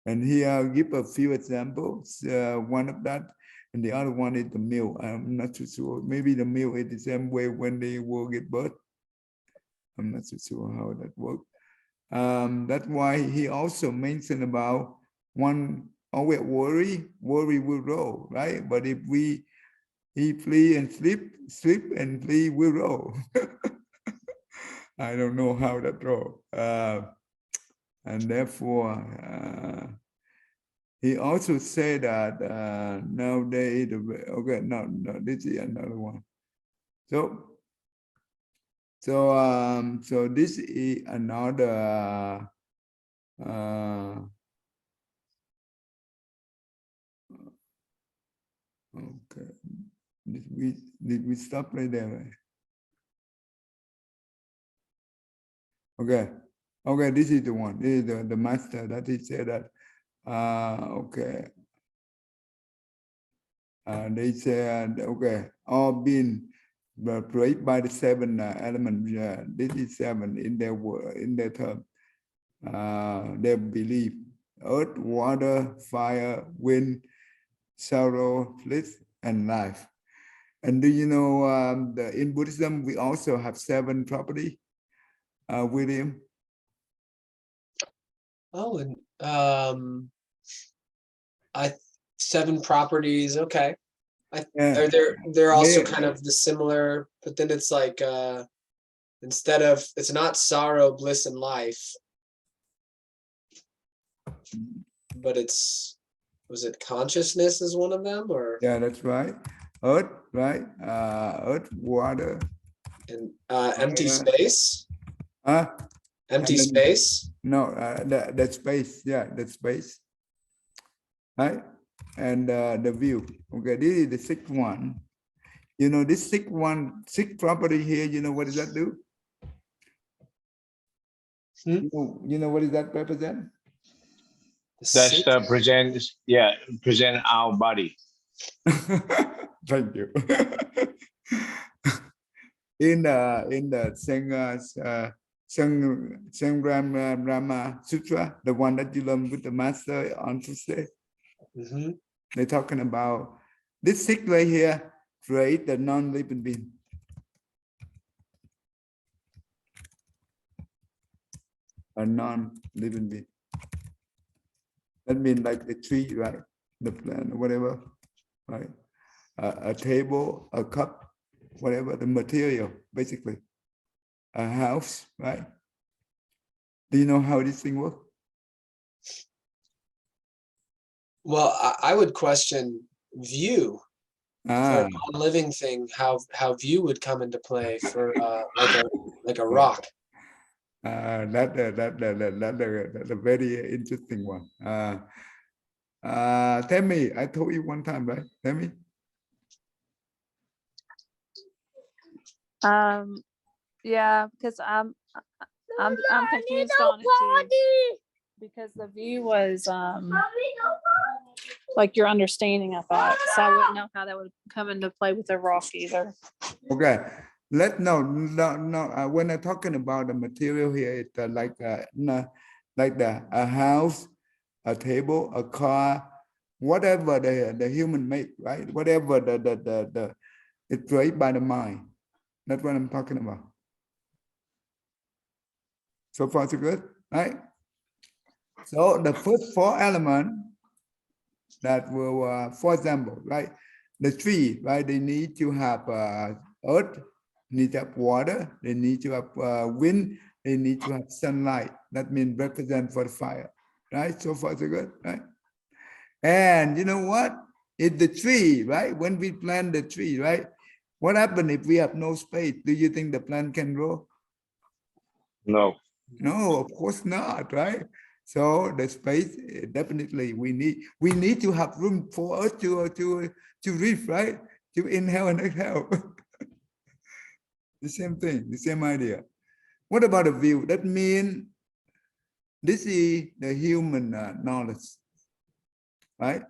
And here give a few examples. One of that, and the other one is the meal. I'm not too sure. Maybe the meal is the same way when they will give birth. I'm not too sure how that works. That's why he also mentioned about one always worry will roll, right? But if he flee and sleep and flee will roll. I don't know how that roll. And therefore, he also said that nowadays, okay, no, this is another one. So this is another okay. Did we stop right there? Right? Okay, this is the one. This is the master that he said that okay. They said, okay, all being created by the 7 elements. This is 7 in their word, in their term. They believe earth, water, fire, wind, sorrow, bliss, and life. And do you know in Buddhism we also have 7 properties? William. Oh, and 7 properties. Okay. Yeah. Are they're also They- kind of the similar, but then it's like instead of, it's not sorrow, bliss, and life, but it's, was it consciousness is one of them, or Yeah, that's right. Earth, right? Earth, water, and empty fire. space? Empty And then- space? No, that space. Yeah, that space. Right? And the view. Okay, this is the 6th one. You know, this 6th one, 6th property here, you know, what does that do? You know what does that represent? The That's 6th? the present our body. Thank you. In the Sangram Brahma Sutra, the one that you learned with the master on Tuesday, Mhm. they're talking about this 6 right here, create the non-living being. A non-living being. That means like the tree, right? The plant, whatever, right? A table, a cup, whatever, the material, basically. A house, right? Do you know how this thing works? Well, I would question view for Ah, a non-living thing, how view would come into play for like a rock. that's a very interesting one. Tell me, I told you one time, right? Tell me. Yeah, because I'm confused on it too. Because the view was like your understanding, I thought. So I wouldn't know how that would come into play with a rock either. Okay, no. When I'm talking about the material here, it's like a house, a table, a car, whatever the human make, right? Whatever the it's created by the mind. That's what I'm talking about. So far, so good, right? So the first 4 elements that will, for example, right? The tree, right? They need to have earth, need to have water, they need to have wind, they need to have sunlight. That means represent for the fire, right? So far, so good, right? And you know what? It's the tree, right? When we plant the tree, right? What happens if we have no space? Do you think the plant can grow? No. No, of course not, right? So the space, definitely we need to have room for us to breathe, right? To inhale and exhale. The same thing, the same idea. What about the view? That means this is the human knowledge, right?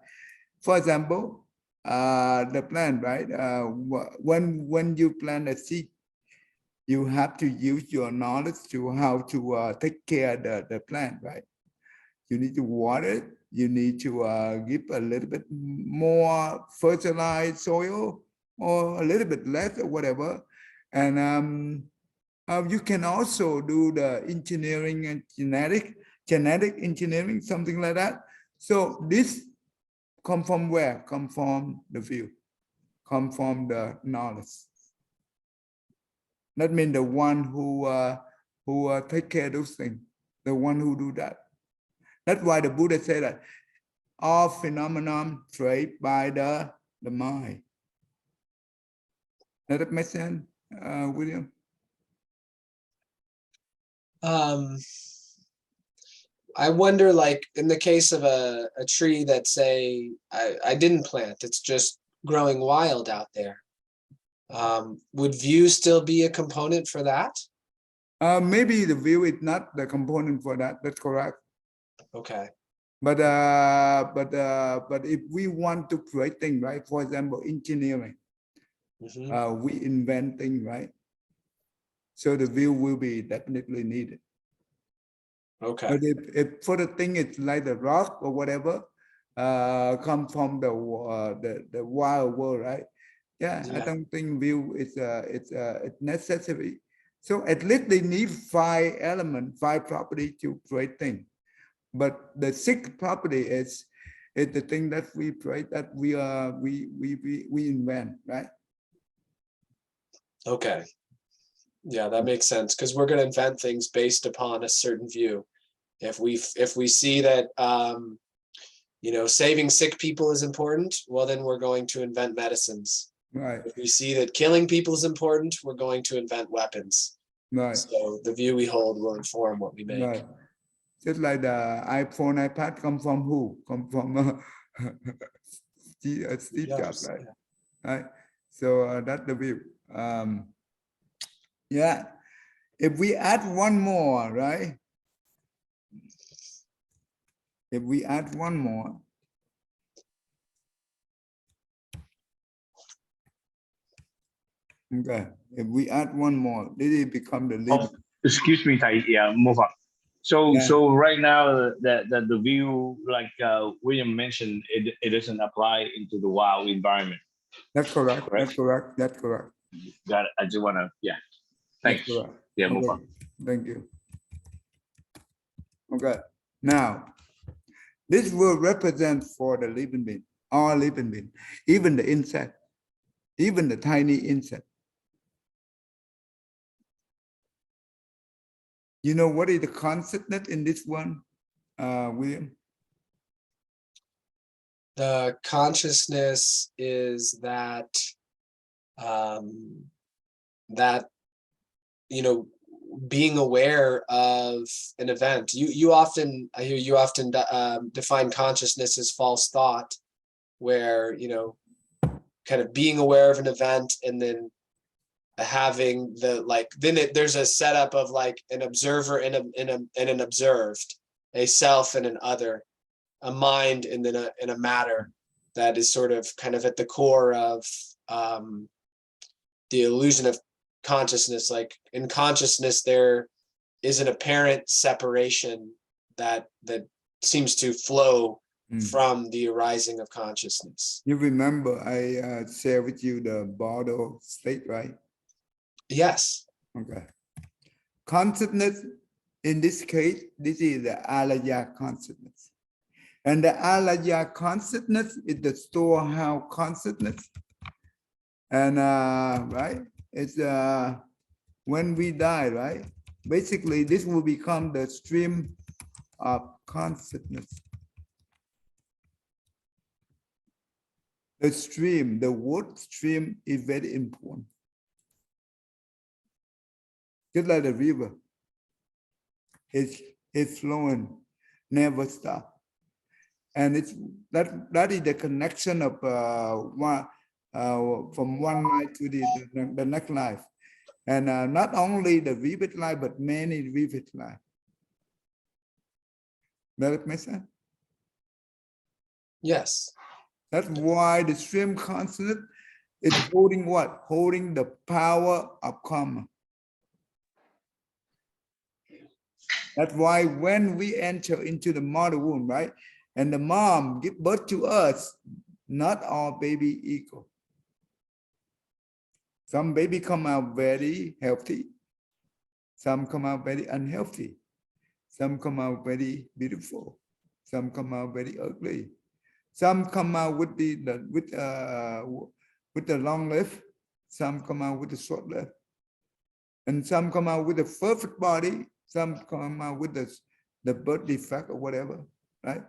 For example, the plant, right? When you plant a seed, you have to use your knowledge to how to take care of the plant, right? You need to water it. You need to give a little bit more fertilized soil or a little bit less or whatever. And you can also do the engineering and genetic engineering, something like that. So this come from where? Come from the view, come from the knowledge. That means the one who take care of those things, the one who do that. That's why the Buddha said that all phenomenon created by the mind. Does that make sense, William? I wonder, like in the case of a tree that say I didn't plant, it's just growing wild out there. Would view still be a component for that? Maybe the view is not the component for that. That's correct. Okay. But if we want to create things, right? For example, engineering, Mhm. we invent things, right? So the view will be definitely needed. Okay. But if for the thing it's like the rock or whatever, come from the wild world, right? Yeah, I Yeah. don't think view is it's necessary. So at least they need 5 elements, 5 properties to create things. But the 6th property is It's the thing that we pray that we invent, right? Okay. Yeah, that makes sense, because we're going to invent things based upon a certain view. If we see that saving sick people is important, well, then we're going to invent medicines. Right, If we see that killing people is important, we're going to invent weapons. right, So the view we hold will inform what we make. right. Just like the iPhone, iPad come from who? Come from Steve Jobs, right? Yeah. Right. So that's the view. Yeah. If we add one more, right? If we add one more, okay. If we add one more, this will become the lead. Excuse me, Thầy. Yeah, move on. So, Yeah. so right now that the view, like William mentioned, it doesn't apply into the wild environment. That's correct. Correct? That's correct. That's correct. Got it. I just wanna, yeah. That's Thanks. correct. Yeah, move Okay. on. Thank you. Okay. Now, this will represent for the living being, all living being, even the insect, even the tiny insect. You know what is the consciousness in this one, William? The consciousness is that being aware of an event. I hear you often define consciousness as false thought, where kind of being aware of an event and then having there's a setup of like an observer and an observed, a self and an other, a mind and then a matter that is sort of kind of at the core of the illusion of consciousness. Like in consciousness, there is an apparent separation that seems to flow from the arising of consciousness. You remember I shared with you the Bardo state, right? Yes. Okay. Consciousness, in this case, this is the alaya consciousness. And the alaya consciousness is the storehouse consciousness. And right, it's when we die, right? Basically, this will become the stream of consciousness. The stream, the word stream is very important. Just like the river, it's flowing, never stop. And it's that is the connection of from one life to the next life. And not only the vivid life, but many vivid life. Does it make sense? Yes. That's why the stream consciousness is holding what? Holding the power of karma. That's why when we enter into the mother womb, right? And the mom give birth to us, not all baby equal. Some baby come out very healthy. Some come out very unhealthy. Some come out very beautiful. Some come out very ugly. Some come out with the long lip. Some come out with the short lip. And some come out with a perfect body. Some come out with the birth defect or whatever, right?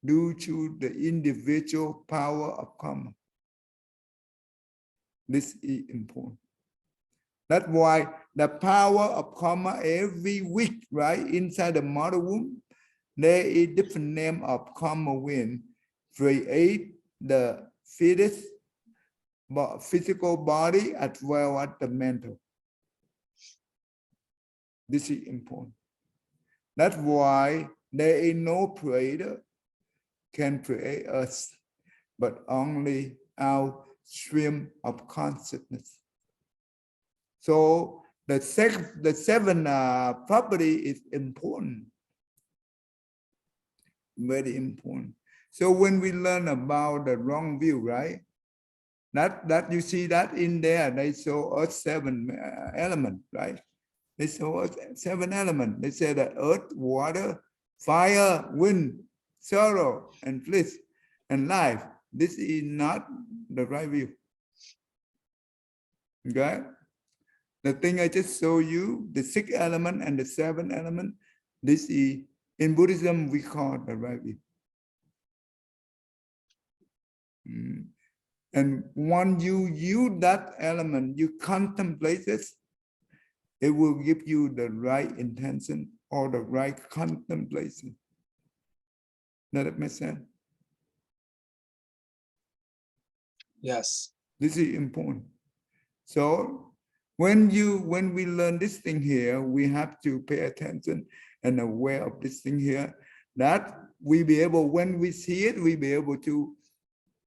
Due to the individual power of karma. This is important. That's why the power of karma every week, right? Inside the mother womb, there is different name of karma wind. Create the fetus, physical body as well as the mental. This is important. That's why there is no creator can create us, but only our stream of consciousness. So the seven property is important, very important. So when we learn about the wrong view, right? That you see that in there, they show us 7 elements, right? They show us 7 elements. They say that earth, water, fire, wind, sorrow, and bliss. and life. This is not the right view. Okay? The thing I just showed you, the 6 element and the 7 element, this is, in Buddhism, we call the right view. And when you use that element, you contemplate this, it will give you the right intention or the right contemplation. Does that make sense? Yes. This is important. So when we learn this thing here, we have to pay attention and aware of this thing here, that we be able, when we see it, we be able to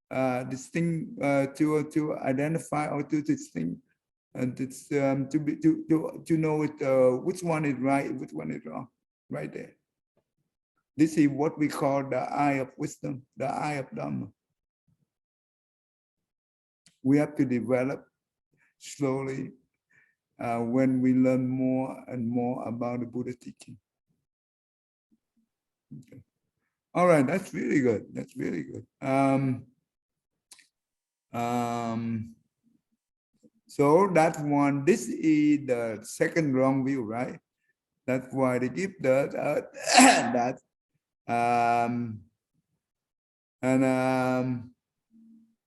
to identify or to distinct, and it's to know it, which one is right, which one is wrong, right there. This is what we call the eye of wisdom, the eye of Dhamma. We have to develop slowly when we learn more and more about the Buddha teaching. Okay. All right, that's really good. That's really good. So that one, this is the second wrong view, right? That's why they give the that.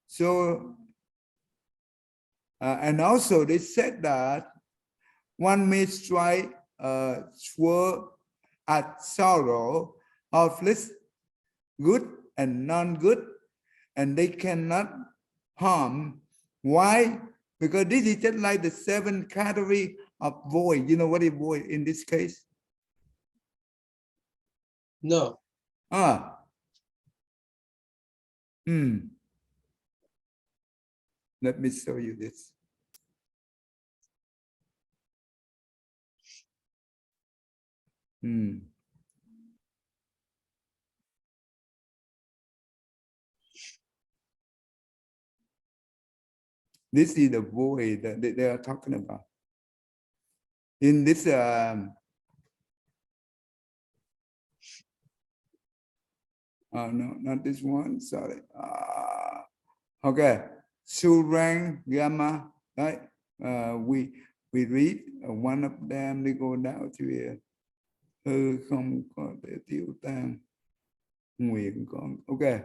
So and also they said that one may strike a sword at sorrow of bliss, good and non-good, and they cannot harm. Why? Because this is just like the 7 category of void. You know what is void in this case? No. Let me show you this. This is the void that they are talking about. In this, no, not this one, sorry. Okay, Surang Gamma, right? We read one of them, they go down to here. Không có thể tiêu tan nguyện con. Okay.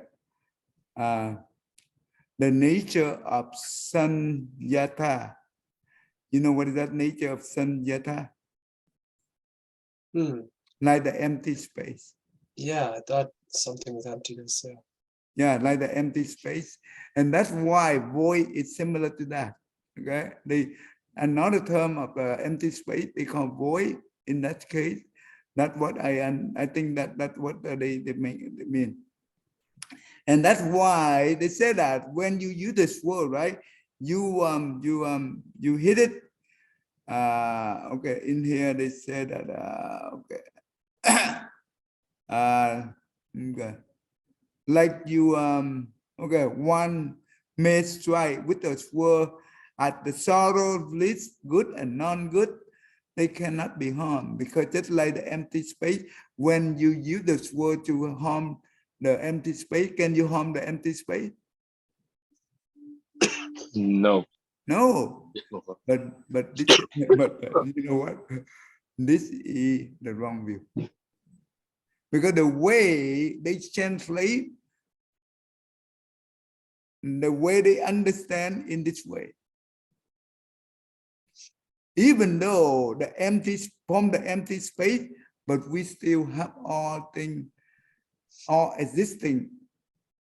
The nature of Sunyata. You know what is that nature of Sunyata? Like the empty space. Yeah, I thought something with emptiness. Yeah. Yeah, like the empty space. And that's why void is similar to that. Okay. Another term of empty space, they call void in that case. That's what I think that's what they mean. And that's why they say that when you use this word, right? You hit it. Okay, in here they say that okay. Like you okay, one may strike with the sword at the sorrow, bliss, good and non-good. They cannot be harmed, because just like the empty space, when you use the sword to harm the empty space, can you harm the empty space? No. No. But you know what? This is the wrong view. Because the way they translate, the way they understand in this way, even though from the empty space, but we still have all things, all existing,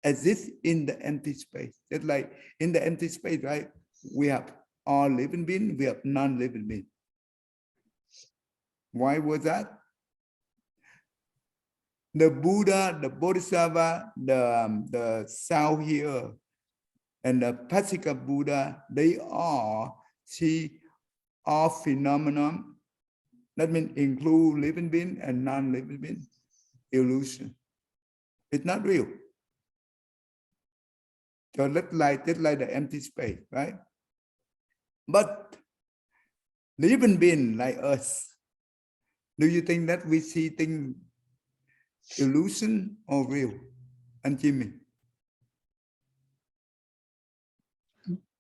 exist in the empty space. Just like in the empty space, right? We have all living beings, we have non-living beings. Why was that? The Buddha, the Bodhisattva, the South here, and the Pasika Buddha, they all see all phenomenon. That means include living being and non-living being, illusion. It's not real. So just like the empty space, right? But living being like us, do you think that we see things illusion or real? And Jimmy?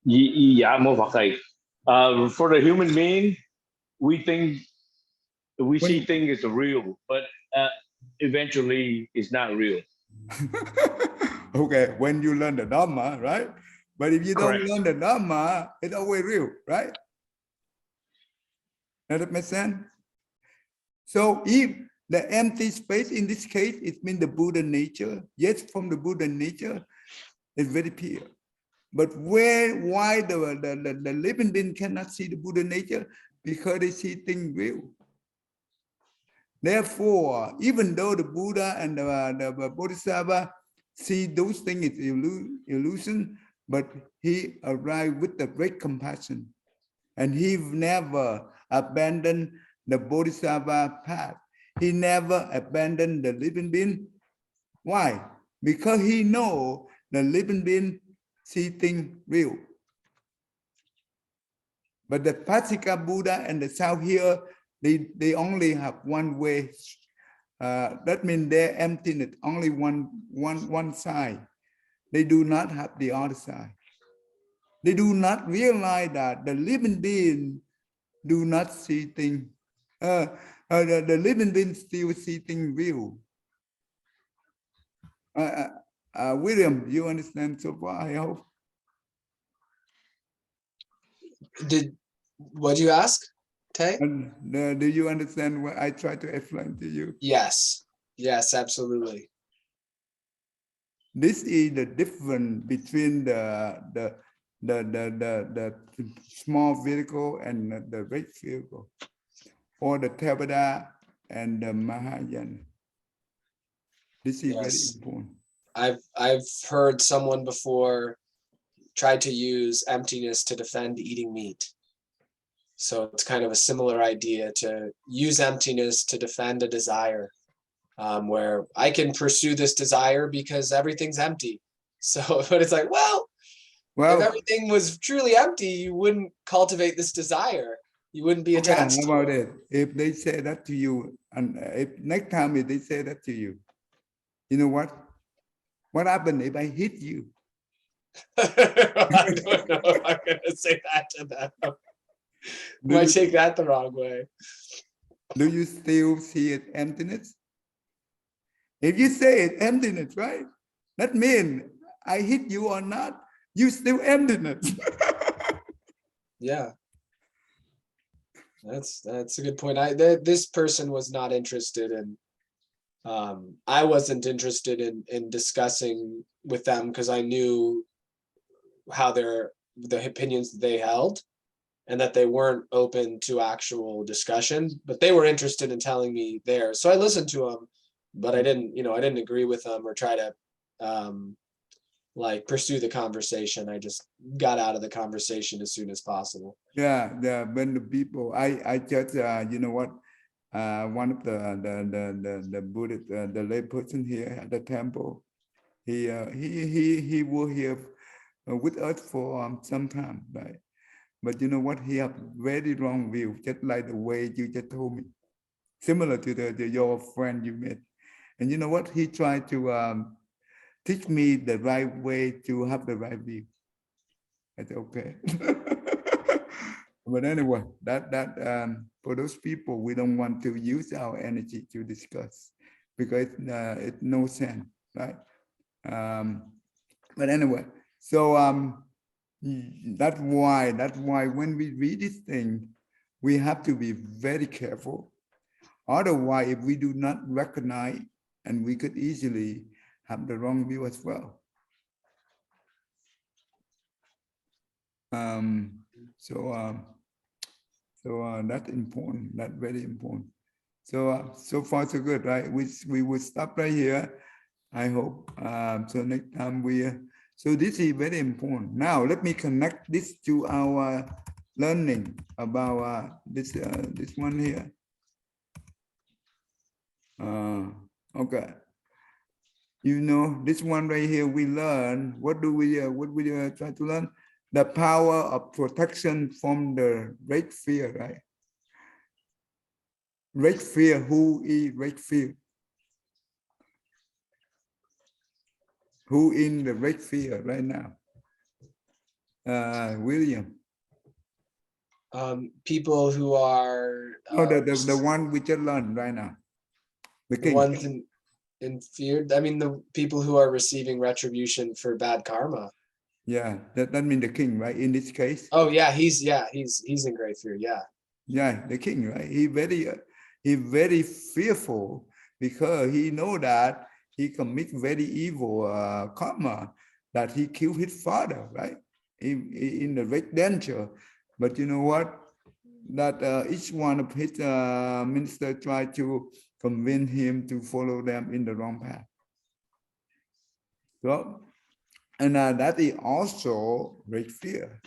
Yeah, more okay. For the human being, we see things as real, but eventually it's not real. Okay, when you learn the Dhamma, right? But if you don't Correct. learn the Dhamma, it's always real, right? Does that make sense? So if the empty space in this case, it means the Buddha nature. Yes, from the Buddha nature, it's very pure. But why the living being cannot see the Buddha nature? Because they see things real. Therefore, even though the Buddha and the Bodhisattva see those things as illusion, but he arrived with the great compassion. And he never abandoned the Bodhisattva path. He never abandoned the living being. Why? Because he knows the living being see things real. But the Pacceka Buddha and the South here, they only have one way. That means their emptiness, only one side. They do not have the other side. They do not realize that the living being do not see things. The living being still see things real. William, you understand so far, I hope? What you ask, Tay? And, do you understand what I try to explain to you? Yes, absolutely. This is the difference between the small vehicle and the great vehicle, or the Theravada and the Mahayana. This is very important. I've heard someone before try to use emptiness to defend eating meat. So it's kind of a similar idea to use emptiness to defend a desire, where I can pursue this desire because everything's empty. So, but it's like, well, if everything was truly empty, you wouldn't cultivate this desire. You wouldn't be attached. How about it? If they say that to you, and if next time if they say that to you, you know what? What happened if I hit you? I don't know if I'm going to say that to them. Might take that the wrong way. Do you still see it emptiness? If you say it emptiness, right? That means I hit you or not, you still emptiness. Yeah. That's a good point. This person was not interested in, I wasn't interested in discussing with them because I knew how the opinions they held, and that they weren't open to actual discussion, but they were interested in telling me theirs. So I listened to them, but I didn't agree with them or try to like pursue the conversation. I just got out of the conversation as soon as possible. Yeah, when the people, I just you know what, one of the Buddhist, the lay person here at the temple, he was here with us for some time, right? But you know what, he have very wrong view, just like the way you just told me, similar to your friend you met. And you know what, he tried to teach me the right way to have the right view. I said, okay. But anyway, that for those people, we don't want to use our energy to discuss because it's no sense, right? But anyway, so that's why when we read this thing, we have to be very careful. Otherwise, if we do not recognize, and we could easily have the wrong view as well. So that's important. That's very important. So so far so good, right? We will stop right here. I hope. So next time so this is very important. Now let me connect this to our learning about this one here. Okay. You know, this one right here, we learn, what we try to learn? The power of protection from the great fear, right? Great fear, who is great fear? Who in the great fear right now? William. People who are Oh, the one we just learned right now. The the king. ones in fear. I mean, the people who are receiving retribution for bad karma. Yeah, that means the king, right? In this case. Oh yeah, he's in great fear. Yeah. Yeah, the king, right? He very fearful because he know that he commit very evil karma, that he killed his father, right? In the great danger. But you know what? That each one of his minister tried to convince him to follow them in the wrong path. So, and that is also great fear.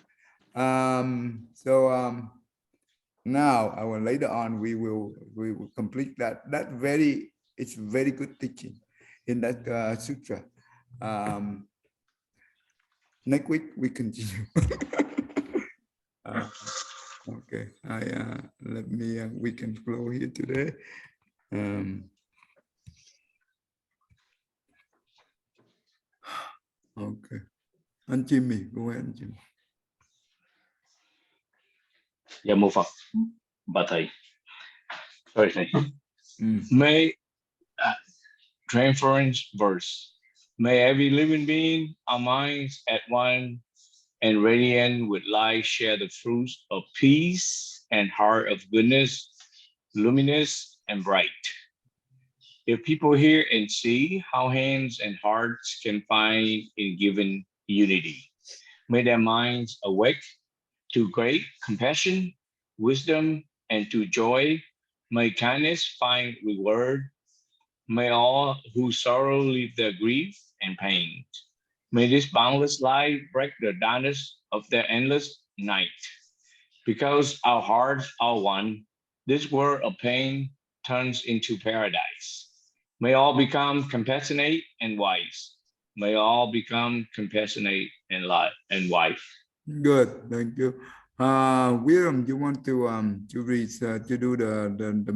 Now, later on we will complete that. It's very good teaching in that sutra. Next week we continue. Okay, let me we can close here today. Okay, anh Jimmy, go ahead, Jimmy. Dạ mô Phật, bà thầy. Sorry thầy. May transference verse. May every living being, our minds at one and radiant with light, share the fruits of peace and heart of goodness, luminous and bright. If people hear and see how hands and hearts can find in given unity, may their minds awake to great compassion, wisdom, and to joy. May kindness find reward. May all who sorrow leave their grief and pain. May this boundless light break the darkness of their endless night. Because our hearts are one, this world of pain turns into paradise. May all become compassionate and wise. May all become compassionate and wise. Good, thank you. William, you want to read to do the mental